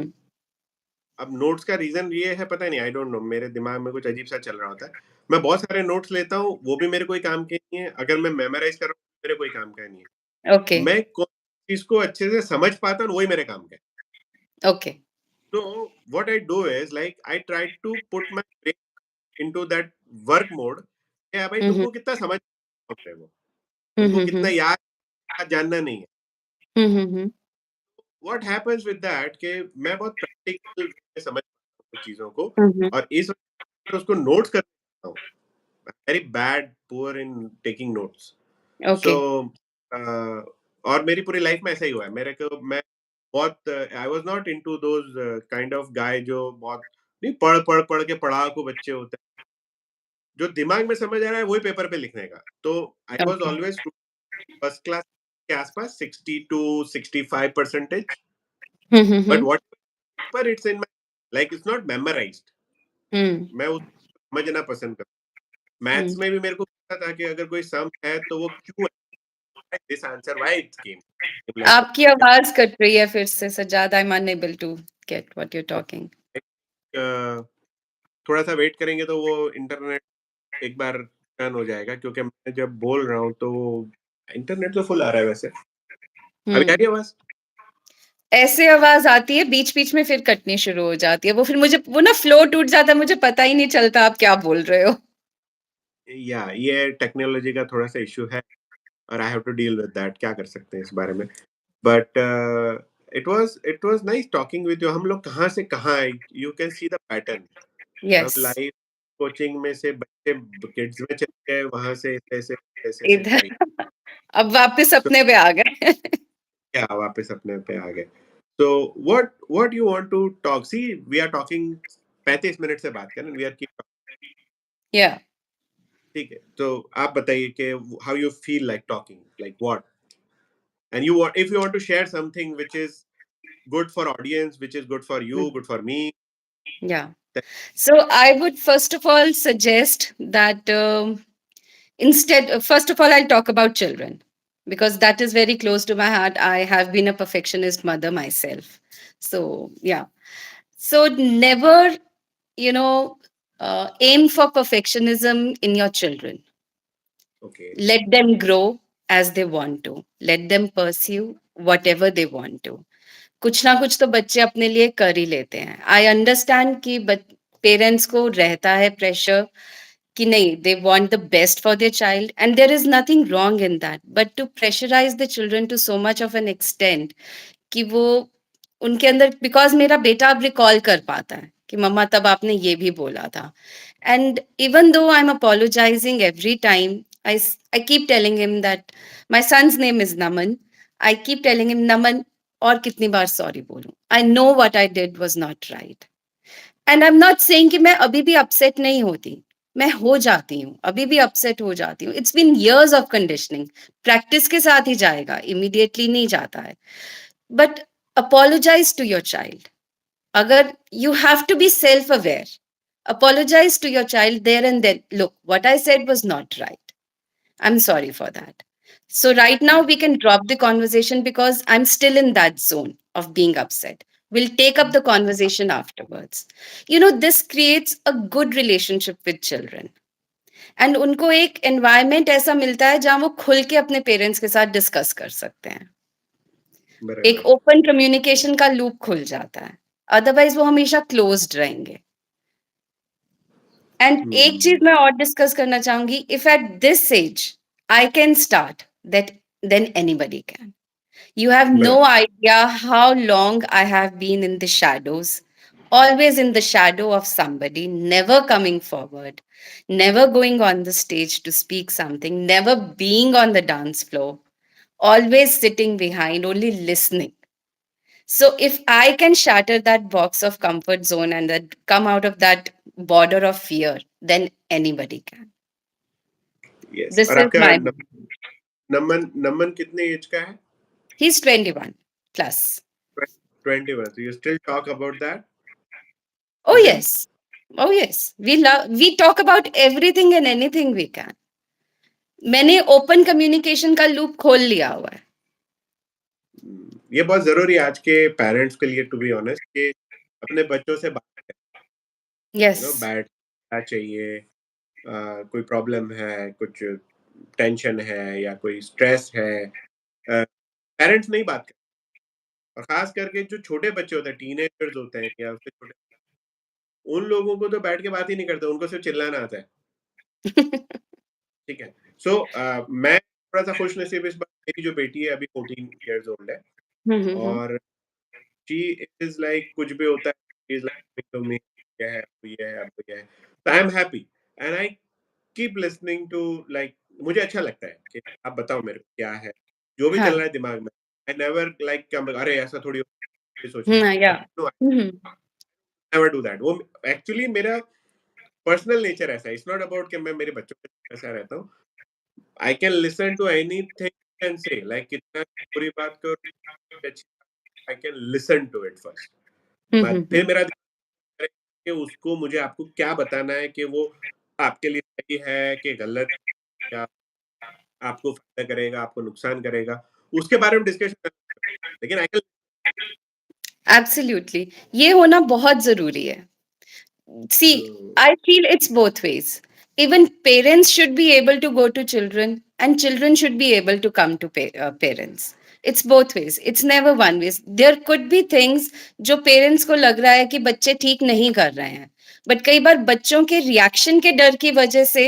अब नोट्स का रीज़न ये है पता नहीं, आई डोंट नो, मेरे दिमाग में कुछ अजीब-सा चल रहा होता है। मैं बहुत सारे नोट्स लेता हूँ, वो भी मेरे कोई काम के नहीं है। अगर मैं मेमोराइज़ कर रहा हूँ, मेरे कोई काम का नहीं है। ओके मैं को चीज़ को अच्छे से समझ पाता हूँ, वही मेरे काम का है। ओके तो what I do is like I try to put my brain into that work mode, कि हाँ भाई हम्म तुमको कितना समझ है वो, तुमको कितना हम्म याद जानना नहीं है। हम्म व्हाट हैपेंस विद दैट कि मैं बहुत प्रैक्टिकल वे में समझ पाता हूँ चीज़ों को, हम्म और इस वजह से उसको नोट्स कर लेता हूँ। Very bad poor in taking notes. So okay और मेरी पूरी लाइफ में ऐसा ही हुआ है, मेरे को मैं बहुत I was not into those kind of guy जो बहुत नहीं पढ़ पढ़ पढ़ के पढ़ाकू बच्चे होते हैं, जो दिमाग में समझ आ रहा है वही पेपर पे लिखने का। तो I was okay always first class के आसपास 60 to 65%, but hmm what paper it's in my, like it's not memorised, hmm मैं उसको समझना पसंद करता हूँ। मैथ्स हम्म में भी मेरे को पता था कि अगर कोई सम है तो वो क्यों है, this answer why it came like आपकी आवाज कट रही है फिर से Sajjad. I am unable to get what you are talking. That. थोड़ा सा वेट करेंगे तो वो इंटरनेट एक बार टर्न हो जाएगा, क्योंकि मैं जब बोल रहा हूँ तो इंटरनेट तो फुल आ रहा है वैसे। अभी आ हम्म रही है आवाज? ऐसे आवाज आती है बीच बीच में, फिर कटनी शुरू हो जाती है। वो फिर मुझे वो ना फ्लो टूट जाता है, मुझे पता ही नहीं चलता आप क्या बोल रहे हो। या ये टेक्नोलॉजी का थोड़ा सा इशू है, और I have to deal with that, क्या कर सकते हैं इस बारे में। But it was nice talking with you. हम लोग कहाँ से कहाँ आए, you can see the pattern. हम यस। लाइव कोचिंग में से बच्चे किड्स में चले गए, वहां से ऐसे ऐसे ऐसे ऐसे इधर करी, अब वापस तो अपने पे आ गए। क्या वापस अपने पे आ गए। तो what you want to talk, see we are talking 35 minute से बात करें, वी आर कीप, या ठीक है। तो आप बताइए कि how you feel like talking, like what, and you want, if you want to share something which is good for audience, which is good for you, good for me. Yeah so I would first of all suggest that instead, first of all, I'll talk about children because that is very close to my heart. I have been a perfectionist mother myself. So yeah, so never, you know, aim for perfectionism in your children. Okay. Let them grow as they want to. Let them pursue whatever they want to. कुछ ना कुछ तो बच्चे अपने लिए कर ही लेते हैं। आई अंडरस्टैंड कि पेरेंट्स को रहता है प्रेशर कि नहीं, they want the best for their child and there is nothing wrong in that, but to pressurize the children to so much of an extent कि वो उनके अंदर, बिकॉज मेरा बेटा अब रिकॉल कर पाता है कि मम्मा तब आपने ये भी बोला था, and even though I am apologising every time, I keep telling him that my son's name is Naman, I keep telling him Naman, और कितनी बार सॉरी बोलूं, I know what I did was not right, and I am not saying कि मैं अभी भी upset नहीं होती, मैं हो जाती हूँ, अभी भी अपसेट हो जाती हूँ, it's been years of conditioning, practice के साथ ही जाएगा, इमीडिएटली नहीं जाता है, but apologize to your child. Agar you have to be self aware, apologize to your child there and then. Look, what I said was not right. I'm sorry for that. So, right now, we can drop the conversation because I'm still in that zone of being upset. We'll take up the conversation afterwards. You know, this creates a good relationship with children. And उनको एक environment ऐसा मिलता है जहां वो खुल के अपने पेरेंट्स के साथ डिस्कस कर सकते हैं, एक बराबर। ओपन कम्युनिकेशन का लूप खुल जाता है, अदरवाइज वो हमेशा क्लोज्ड रहेंगे। एंड एक चीज हुँ, मैं और डिस्कस करना चाहूंगी, if at this age I can start that, then anybody can. You have no बराबर। idea how long I have been in the shadows, always in the shadow of somebody, never coming forward, never going on the stage to speak something, never being on the dance floor, always sitting behind, only listening. So if I can shatter that box of comfort zone and that come out of that border of fear, then anybody can. Yes, This और is आपका my नमन नमन कितने age का है? he's 21 plus. 21, so you still talk about that Oh with him? yes. Oh yes. We talk about everything and anything we can. मैंने open communication का loop खोल लिया हुआ है. ये बहुत ज़रूरी है आज के पेरेंट्स के लिए, टू बी ऑनेस्ट, कि अपने बच्चों से बात करें, Yes. बैठ क्या चाहिए, कोई प्रॉब्लम है, कुछ टेंशन है या कोई स्ट्रेस है, पेरेंट्स नहीं बात करते, और खास करके जो छोटे बच्चे होते हैं, टीनेजर्स होते हैं या उससे छोटे, उन लोगों को तो बैठ के बात ही नहीं करते, उनको सिर्फ चिल्लाना आता है। ठीक है। सो मैं थोड़ा-सा खुशनसीब इस बार, मेरी जो बेटी है अभी 14 इयर्स ओल्ड है, हम्म. और शी इज़ लाइक कुछ भी होता है, she is like to me, ये है, अब ये है, अब ये है। तो I am happy and I keep listening to, like मुझे अच्छा लगता है कि आप बताओ मेरे को क्या है, जो भी चल हाँ. रहा है दिमाग में। आई नेवर लाइक कम, अरे ऐसा थोड़ी ये सोचेगी। Yeah. No, I hmm. Never do that. वो एक्चुअली मेरा पर्सनल नेचर ऐसा है। इट्स नॉट अबाउट कि मैं मेरे बच्चों के साथ ऐसा रहता हूँ। I can listen to anything and say, like कितना बुरी बात करो, अच्छी, I can listen to it first. फिर हम्म. मेरा ध्यान है कि उसको, मुझे आपको क्या बताना है कि वो आपके लिए सही है कि गलत, या आपको फ़ायदा करेगा, आपको नुकसान करेगा, उसके बारे में डिस्कशन, लेकिन आई कैन। एब्सोल्युटली, ये होना बहुत जरूरी है. See, hmm, I feel it's both ways. Even parents should be able to go to children, and children should be able to come to parents. It's both ways. It's never one way. There could be things जो parents को लग रहा है कि बच्चे ठीक नहीं कर रहे हैं, but कई बार बच्चों के reaction के डर की वजह से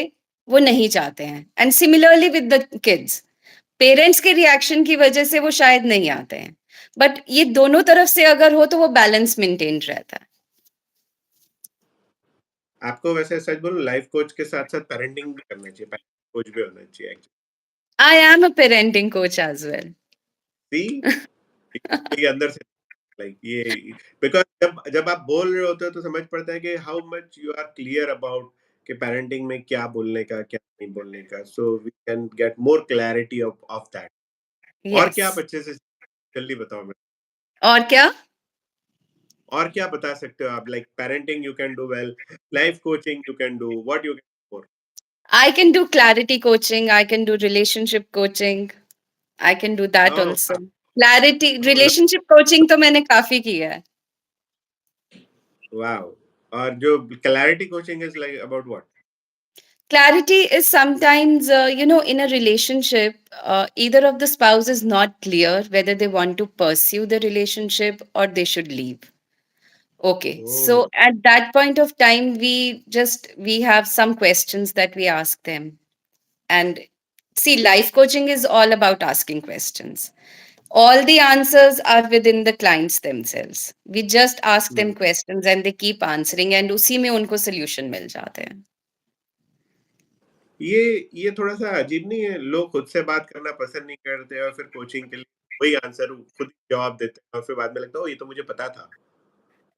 वो नहीं चाहते हैं. And similarly with the kids, parents के reaction की वजह से वो शायद नहीं आते हैं. But ये दोनों तरफ से अगर हो तो वो balance maintained रहता है. आपको वैसे सच बोलूँ, लाइफ कोच के साथ-साथ पेरेंटिंग भी करना चाहिए, पेरेंटिंग कोच भी होना चाहिए actually. I am a parenting coach as well. सी, ये अंदर से, लाइक ये, बिकॉज़ जब जब आप बोल रहे होते हो तो समझ पड़ता है कि how much you are clear about कि पेरेंटिंग में क्या बोलने का, क्या नहीं बोलने का। So we can get more clarity of of that. और क्या आप Yes. अच्छे से, जल्दी बताओ मुझे? और क्या? और क्या बता सकते हो आप, like parenting you can do well, life coaching you can do, what you can do more? I can do clarity coaching. I can do relationship coaching. I can do that oh! also. Clarity, oh! relationship coaching तो मैंने काफी किया है. Wow! और जो clarity coaching is like about what? Clarity is sometimes, in a relationship, either of the spouse is not clear whether they want to pursue the relationship or they should leave. Okay, so Oh. at that point of time, we have some questions that we ask them. And see, life coaching is all about asking questions. All the answers are within the clients themselves. We just ask them hmm. questions and they keep answering, and उसी में उनको solution मिल जाते हैं. ये ये थोड़ा-सा अजीब नहीं है? लोग खुद से बात करना पसंद नहीं करते और फिर कोचिंग के लिए वही आंसर खुद ही जवाब देते हैं और फिर बाद में लगता है, ओह! ये तो मुझे पता था।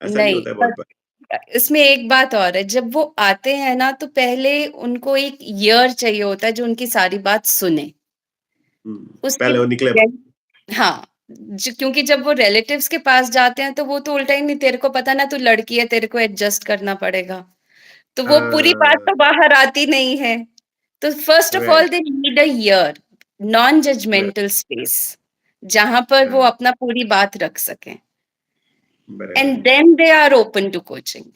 ऐसा नहीं नहीं, होता है पर बहुत बार? इसमें एक बात और है, जब वो आते हैं ना तो पहले उनको एक ईयर चाहिए होता है जो उनकी सारी बात सुने। हुँ, उसके पहले वो निकले बाद हाँ, क्योंकि जब वो रिलेटिव्स के पास जाते हैं तो वो तो उल्टा ही, नहीं तेरे को पता ना तू लड़की है, तेरे को एडजस्ट करना पड़ेगा। तो वो पूरी बात हाँ, तो बाहर आती नहीं है। तो first of all right, they need a year, non बर जजमेंटल स्पेस, जहां पर वो हाँ, अपना पूरी बात रख सकें, बराबर। And then they are open to coaching.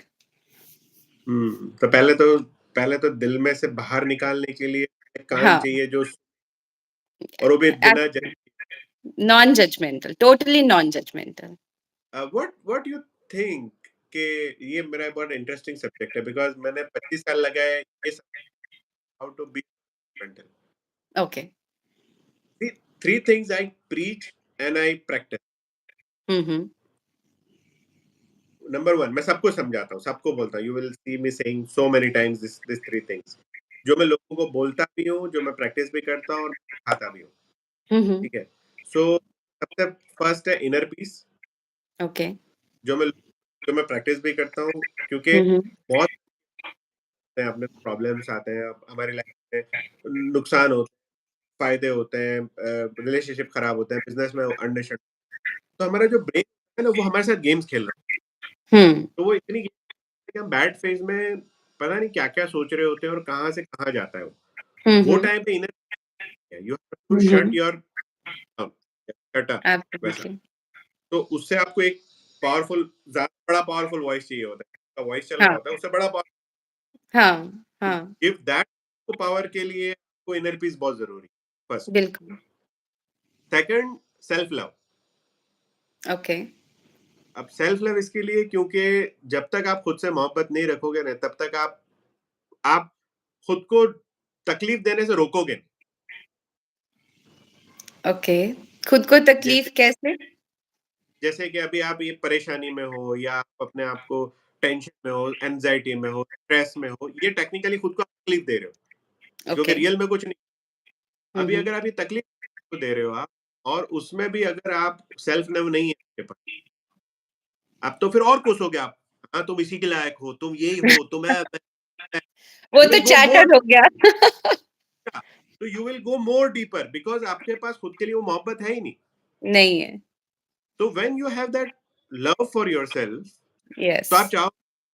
तो पहले तो दिल में से बाहर निकालने के लिए एक कान हाँ, चाहिए जो और वो भी बिना जज non judgmental, totally non judgmental. What you think कि ये मेरा बहुत इंटरेस्टिंग सब्जेक्ट है बिकॉज़ मैंने 25 साल लगाए ये how to be mental. Okay. Three things I preach and I practice. Hmm. Number 1 मैं सबको समझाता हूँ, सबको बोलता हूँ, you will see me saying so many times this 3 things जो मैं लोगों को बोलता भी हूँ, जो मैं प्रैक्टिस भी करता हूँ और सिखाता भी हूँ, हम्म। ठीक है? सो सबसे फर्स्ट है इनर पीस ओके। जो मैं जो मैं प्रैक्टिस भी करता हूँ क्योंकि हम्म। बहुत हैं अपने प्रॉब्लम्स आते हैं, अब हमारी लाइफ में नुकसान होते हैं, फायदे होते हैं, रिलेशनशिप खराब होते हैं, बिज़नेस में अंडरस्टैंड तो हमारा जो ब्रेन है ना, वो हमारे साथ गेम्स खेल रहा है। हम्म। तो वो इतनी कि हम बैड फेज में पता नहीं क्या-क्या सोच रहे होते हैं और कहाँ से कहाँ जाता है वो। वो हम्म। टाइम पे इनर है, you have to shut hmm. Your mouth, shut up वैसा। एब्सोल्युटली। तो उससे आपको एक पावरफुल ज़्यादा बड़ा पावरफुल वॉइस चाहिए होता है। आपका वॉइस चल रहा हाँ, होता है, उससे बड़ा पावर हाँ, टू हाँ, गिव दैट को पावर के लिए आपको इनर पीस बहुत ज़रूरी है, फर्स्ट। बिल्कुल। Second self love. ओके। अब सेल्फ लव इसके लिए क्योंकि जब तक आप खुद से मोहब्बत नहीं रखोगे ना, तब तक आप खुद को तकलीफ देने से रोकोगे नहीं। ओके, खुद को जैसे तकलीफ कैसे? जैसे कि अभी आप ये परेशानी में हो या आप अपने आप को टेंशन में हो, एंग्ज़ायटी में हो, स्ट्रेस में हो, ये टेक्निकली खुद को तकलीफ दे रहे हो, जो कि ओके। रियल में कुछ नहीं। अभी हम्म। अगर आप ये तकलीफ को दे रहे हो आप और उसमें भी अगर आप सेल्फ लव नहीं है आपके पास, आप तो फिर और कोसोगे आप। हाँ, तुम इसी के लायक हो, तुम यही हो, तुम मैं वो यू तो विल गो मोर चैटर हो गया। तो you will go more deeper because आपके पास खुद के लिए वो मोहब्बत है ही नहीं। नहीं है। तो when you have that love for yourself yes. तो आप चाहो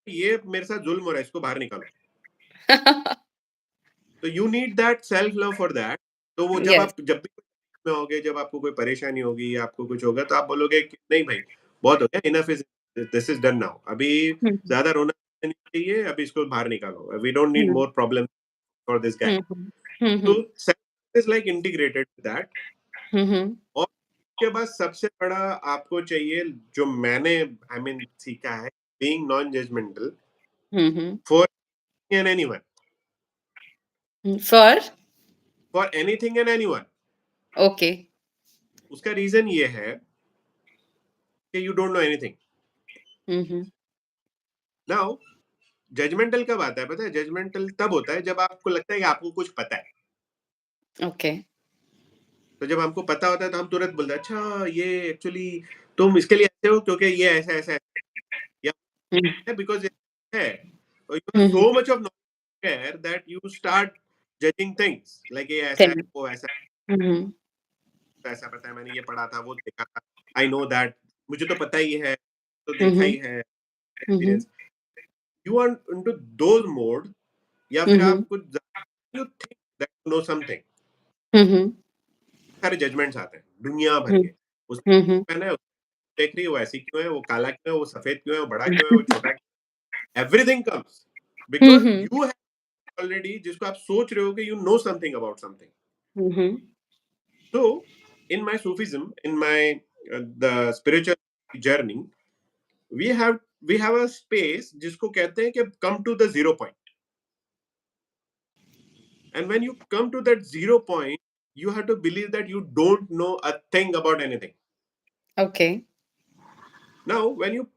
ये मेरे साथ ज़ुल्म हो रहा है, इसको बाहर निकालो। तो you need that self love for that. तो वो यस। जब भी में होगे, जब आपको कोई परेशानी होगी या आपको कुछ होगा, तो आप बोलोगे कि नहीं भाई, बहुत हो गया, enough is this is done now. अभी हुँ, ज़्यादा रोना नहीं चाहिए, अभी इसको बाहर निकालो। We don't need hmm, more problem for this guy. Hmm, hmm, hmm, तो hmm, self is like integrated with that hmm, hmm, और उसके बाद सबसे बड़ा आपको चाहिए जो मैंने आई मीन सीखा है, being non judgmental hmm, hmm, for anyone, hmm, for for anything and anyone. Okay. उसका रीज़न ये है कि you don't know anything. Hmm, hmm, now judgmental कब आता है पता है? जजमेंटल तब होता है जब आपको लगता है कि आपको कुछ पता है। ओके। तो जब हमको पता होता है तो हम तुरंत बोलते हैं, अच्छा ये एक्चुअली तुम इसके लिए ऐसे हो क्योंकि ये ऐसा-ऐसा है हुँ, या बिकॉज़ ये है। और you have hmm, so hmm, much of knowledge there that you start judging things like ये ऐसा है, करेक्ट। वो ऐसा हुँ, हुँ, है, ऐसा पता है, मैंने ये पढ़ा था, वो देखा था। आई नो दैट मुझे तो पता ही है, तो हुँ, देखा हुँ, ही है hmm, hmm, experience. You are into those mode या हुँ, फिर हुँ, आप कुछ you think that you know something. Hmm, hmm, सारे जजमेंट्स आते हैं, दुनिया भर हुँ, के। हुँ, हुँ, उसने है, देख रही है, वो ऐसी क्यों है, वो काला क्यों है, वो सफ़ेद क्यों है, वो बड़ा क्यों है, वो छोटा क्यों है? Everything comes hmm, because hmm, you have already जिसको आप सोच रहे हो कि you know something about something. Hmm, hmm. So, in my Sufism, in my the spiritual journey, we have we have a space जिसको कहते हैं कि come to the zero point. And when you come to that zero point, you have to believe that you don't know a thing about anything. Okay. Now, when you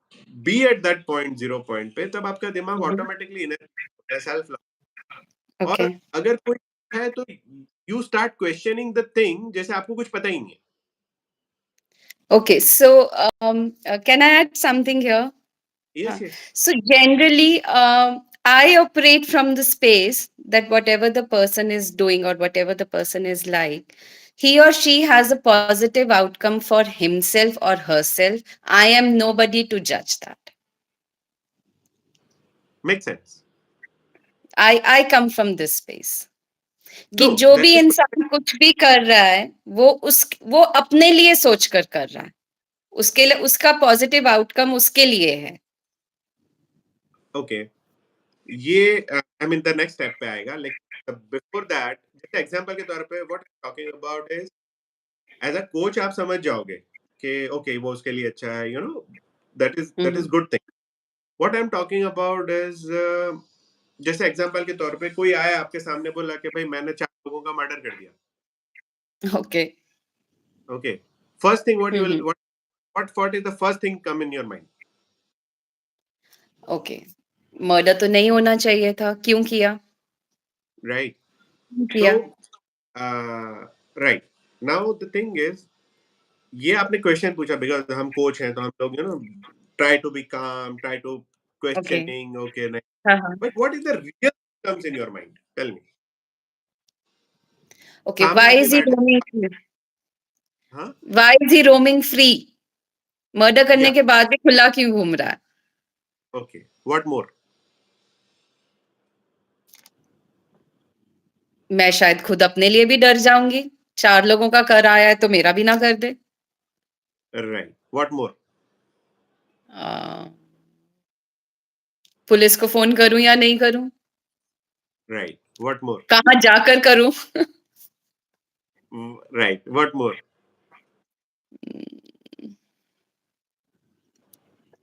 be at that point, zero point पे, तब आपका दिमाग हुँ, हुँ. automatically होता है self love. Okay. और अगर कोई है तो you start questioning the thing जैसे आपको कुछ पता ही नहीं है. Okay, so can I add something here? Yes, yes. So generally, I operate from the space that whatever the person is doing or whatever the person is like, he or she has a positive outcome for himself or herself. I am nobody to judge that. Makes sense. I come from this space. कि No, जो that भी is इंसान कुछ भी कर रहा है वो अपने लिए सोच कर रहा है, उसके लिए उसका पॉजिटिव आउटकम उसके लिए है. okay. ये I mean the next step पे आएगा, लेकिन बिफोर दैट जैसे एग्जांपल के तौर पे what I talking about is as a coach आप समझ जाओगे कि ओके वो उसके लिए अच्छा है, you know, that is hmm. Good thing. What I am talking about is जैसे एग्जांपल के तौर पे कोई आया आपके सामने बोला कि भाई मैंने 4 लोगों का मर्डर कर दिया. Okay. Okay, first thing what you will hmm. What is the first thing come in your mind. Okay. Murder तो नहीं होना चाहिए था, क्यों किया? राइट. क्यों सो किया? Right, now the thing is ये आपने क्वेश्चन पूछा बिकॉज हम कोच हैं तो हम लोग try to be calm, try to okay. Questioning, okay नहीं. हाँ, हाँ. But what is the real comes in your mind, tell me. Okay, सामने व्हाई आदमी इज ही बैठा. Roaming free? हाँ. Why is he roaming free? Murder करने या के बाद भी खुला क्यों घूम रहा है? Okay, what more. मैं शायद खुद अपने लिए भी डर जाऊंगी. 4 लोगों का कर आया है तो मेरा भी ना कर दे. Right, what more. आ, पुलिस को फोन करूं या नहीं करूं? Right, what more. कहाँ जाकर करूं? Right, what more.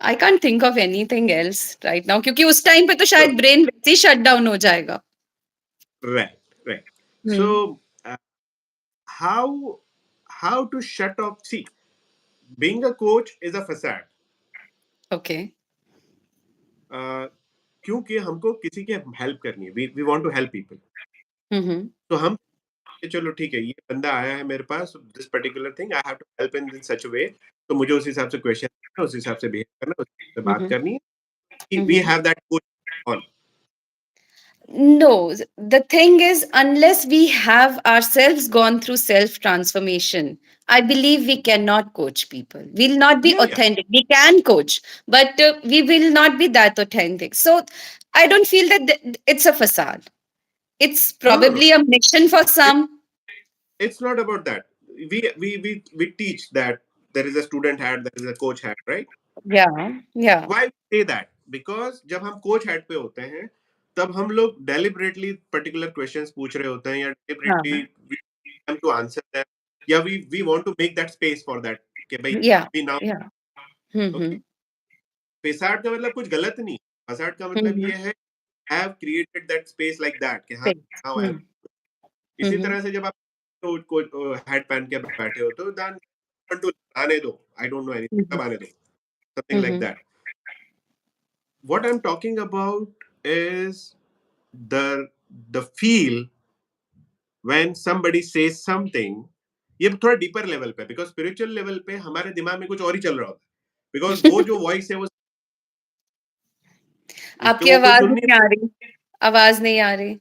I can't think of anything else right now, क्योंकि उस टाइम पे तो सो शायद ब्रेन वैसे ही शट डाउन हो जाएगा. Right, right. So hmm. How how to shut off, see, being a coach is a facade. Okay. क्योंकि हमको किसी की हेल्प करनी है, we want to help people. Hmm. तो हम कि चलो ठीक है, ये बंदा आया है मेरे पास, this particular thing I have to help in such a way, तो मुझे उस हिसाब से क्वेश्चन करना, उस हिसाब से बिहेव करना, उस हिसाब से बात हम्म. करनी है. We hmm. Have that coach on. No, the thing is, unless we have ourselves gone through self transformation, I believe we cannot coach people. We'll not be या या authentic. We can coach, but we will not be that authentic. So I don't feel that it's a facade. It's no no no, probably a mission for some. It's not about that. We teach that there is a student hat, there is a coach hat, right. Yeah, yeah, why say that? Because जब हम coach hat पे होते हैं, तब हम लोग deliberately particular questions पूछ रहे होते हैं, या डेलिबरेटली हाँ, we want to answer that, या we want to make that space for that कि भाई yeah, we now. yeah. Okay, Mm-hmm. Facade का मतलब कुछ गलत नहीं. फेसाड का मतलब Mm-hmm. ये है have created that space like that कि हाँ, नाउ आई एम. इसी Mm-hmm. तरह से जब आप को हैट पहन के बैठे हो तो देन टू आने दो, I don't know anything, Mm-hmm. सब आने दो, something like Mm-hmm. That. What I am talking about is the the feel when somebody says something. ये थोड़ा डीपर लेवल पे, बिकॉज़ स्पिरिचुअल लेवल पे हमारे दिमाग में कुछ और ही चल रहा होता है. बिकॉज़ वो जो वॉइस है आपकी वो कोई आवाज सुन नहीं. नहीं आ रही. आवाज नहीं आ रही.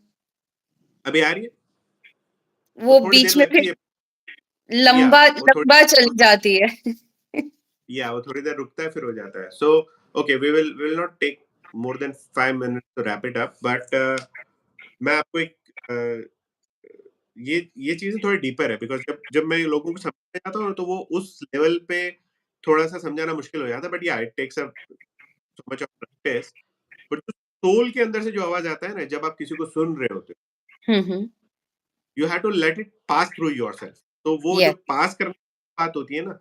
अभी आ रही है? वो वो थोड़ी देर बीच में लगती फिर है. या लंबा वो थोड़ी लंबा चली जाती है. या वो थोड़ी देर रुकता है फिर हो जाता है. So okay, we will not take more than 5 minutes to wrap it up, but मैं आपको एक ये चीज़ें थोड़ी डीपर है, बिकॉज़ जब जब मैं लोगों को समझाने जाता हूँ ना, तो वो उस लेवल पे थोड़ा-सा समझाना मुश्किल हो जाता है. But yeah it takes a so much of practice. But जो सोल के अंदर से जो आवाज आता है ना, जब आप किसी को सुन रहे होते हो, hmm, hmm. You have to let it pass through yourself. तो वो जो येस, पास करने की बात होती है ना,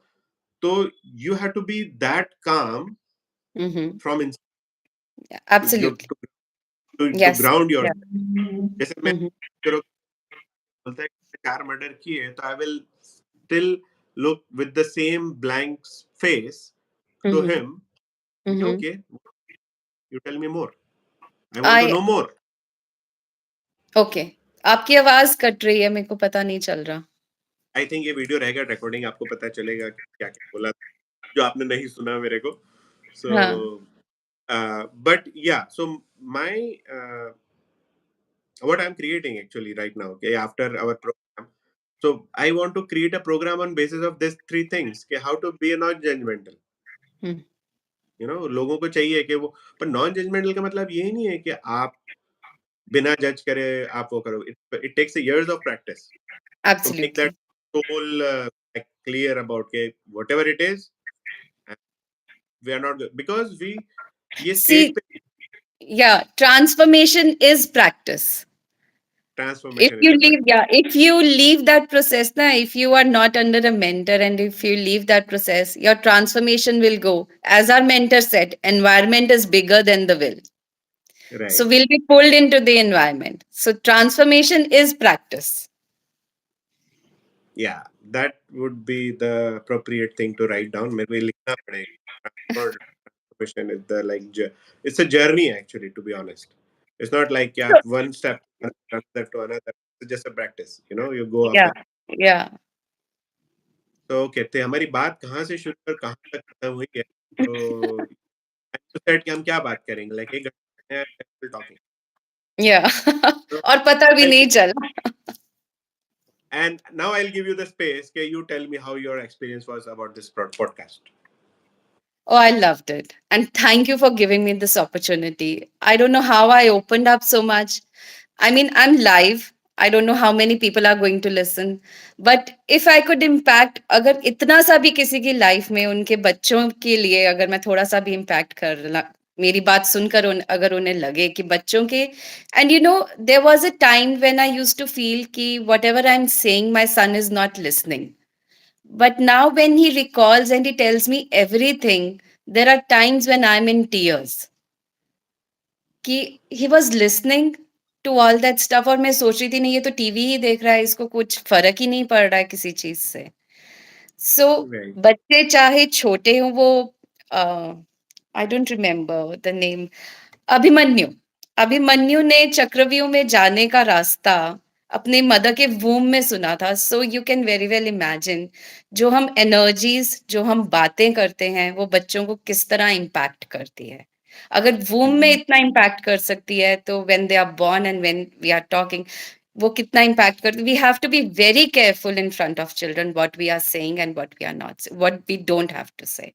तो you have to be that calm hmm, hmm. From in to absolutely, to yes, ground your. या जैसे मैं हुँ, हुँ, करो बोलता है कि 4 मर्डर किए, तो I will still look with the same blank face hmm, to hmm, him, hmm, hmm. Okay, you tell me more, I want to I know more. Okay, आपकी आवाज़ कट रही है, मेरे को पता नहीं चल रहा। आई थिंक ये वीडियो रहेगा रिकॉर्डिंग, आपको पता चलेगा कि क्या-क्या बोला, जो आपने नहीं सुना मेरे को। सो हाँ, बट या so my what I'm creating actually right now, okay, after our program. So I want to create a program on basis of these three things, okay, how to be not judgmental. हुँ, लोगों को चाहिए कि वो, पर non judgemental का मतलब ये नहीं है कि आप बिना जज करे आप वो करो। It takes years of practice to make that absolutely. soul like clear about के whatever it is, and we are not because we ये सी स्टेज पे या transformation is practice. If transformation is you the leave, practice. yeah, if you leave that process, na, if you are not under a mentor and if you leave that process, your transformation will go. As our mentor said, environment is bigger than the will. So Right. we'll be pulled into the environment. So transformation is practice. Yeah, that would be the appropriate thing to write down. मेरे को ये लिखना पड़ेगा. Transformation is the like it's a journey actually. To be honest, it's not like yeah So, one step another to another. It's just a practice. You go up. yeah, yeah. तो कहते हैं हमारी बात कहाँ से शुरू और कहाँ तक खत्म हुई है. तो सेट कि हम क्या बात करेंगे. Like 1 घंटे टॉकिंग. Yeah. So और पता भी I'll नहीं give, चला. and now I'll give you the space. Can you tell me how your experience was about this podcast? Oh, I loved it. And thank you for giving me this opportunity. I don't know how I opened up so much. I mean, I'm live. I don't know how many people are going to listen. But if I could impact, अगर इतना सा भी किसी की life में उनके बच्चों के लिए अगर मैं थोड़ा सा भी इम्पैक्ट कर मेरी बात सुनकर अगर उन्हें लगे कि बच्चों के and you know there was a time when I used to feel कि whatever I am saying my son is not listening. But now, when he recalls and he tells me everything, there are times when I'm in tears. कि he was listening to all that stuff और मैं सोच रही थी नहीं ये तो TV ही देख रहा है इसको कुछ फर्क ही नहीं पड़ रहा है किसी चीज से. सो Right. बच्चे चाहे छोटे हों वो I don't remember the name. Abhimanyu. Abhimanyu ने चक्रव्यूह में जाने का रास्ता अपने मदर के वूम में सुना था. So you can very well imagine जो हम एनर्जीज जो हम बातें करते हैं वो बच्चों को किस तरह इम्पैक्ट करती है. अगर वूम में इतना इम्पैक्ट कर सकती है तो when they are born and when we are talking वो कितना इम्पैक्ट करती. We have to be very careful in front of children what we are saying and what we are not what we don't have to say.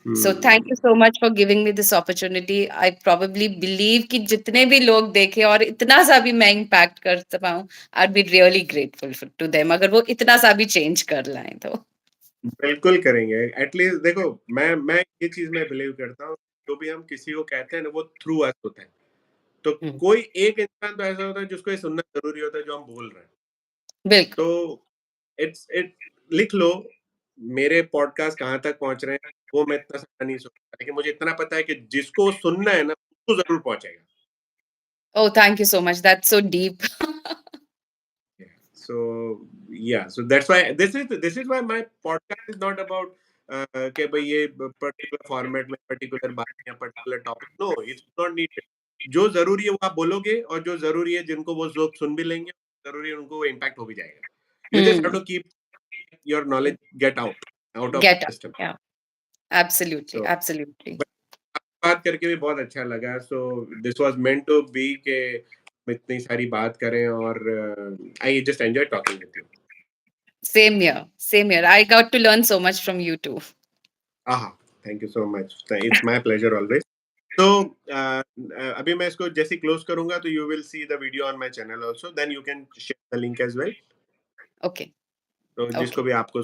So thank you Hmm. so much for giving me this opportunity. I probably believe कि जितने भी लोग देखें और इतना सा भी मैं impact कर पाऊँ, I'd be really grateful to them. अगर वो इतना सा भी change कर लाएं तो. बिल्कुल करेंगे। एटलीस्ट देखो, मैं ये चीज़ मैं बिलीव करता हूँ, जो भी हम किसी को कहते हैं ना, वो थ्रू अस होता है। तो हम्म, कोई एक इंसान तो ऐसा होता है जिसको ये सुनना ज़रूरी होता है जो हम बोल रहे हैं। बिल्कुल. तो इट लिख लो, मेरे पॉडकास्ट कहाँ तक पहुँच रहे हैं, वो मैं इतना ज़्यादा नहीं सोचता। लेकिन मुझे इतना पता है कि जिसको सुनना है ना, उसको ज़रूर पहुँचेगा। Oh, thank you so much. That's so deep. Yeah. So that's why this is why my podcast is not about कि भाई ये पर्टिकुलर फॉर्मेट में पर्टिकुलर बात या particular topic. No, it's not needed. जो जरूरी है वो आप बोलोगे, और जो जरूरी है जिनको वो लोग सुन भी लेंगे, जरूरी है उनको इम्पैक्ट हो भी जाएगा. You just have Hmm. To keep your knowledge get out out of Get up. System. Yeah, absolutely. So Absolutely. बात करके भी बहुत अच्छा लगा. So this was meant to be के हम इतनी सारी बात करें, और I just enjoy talking with you. Same here. Same here. I got to learn so much from you too. हाँ, thank you so much. It's my pleasure always. तो अभी मैं इसको जैसे क्लोज करूंगा, तो you will see the video on my channel also, then you can share the link as well. Okay. तो जिसको Okay. भी आपको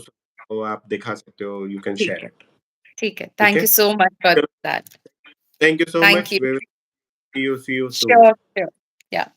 हो आप दिखा सकते हो, यू कैन ठीक शेयर है. इट. ठीक है. ठीक Thank है, you so much for चलो, that. Thank you so Thank much. you. See you soon. Sure, sure. Yeah.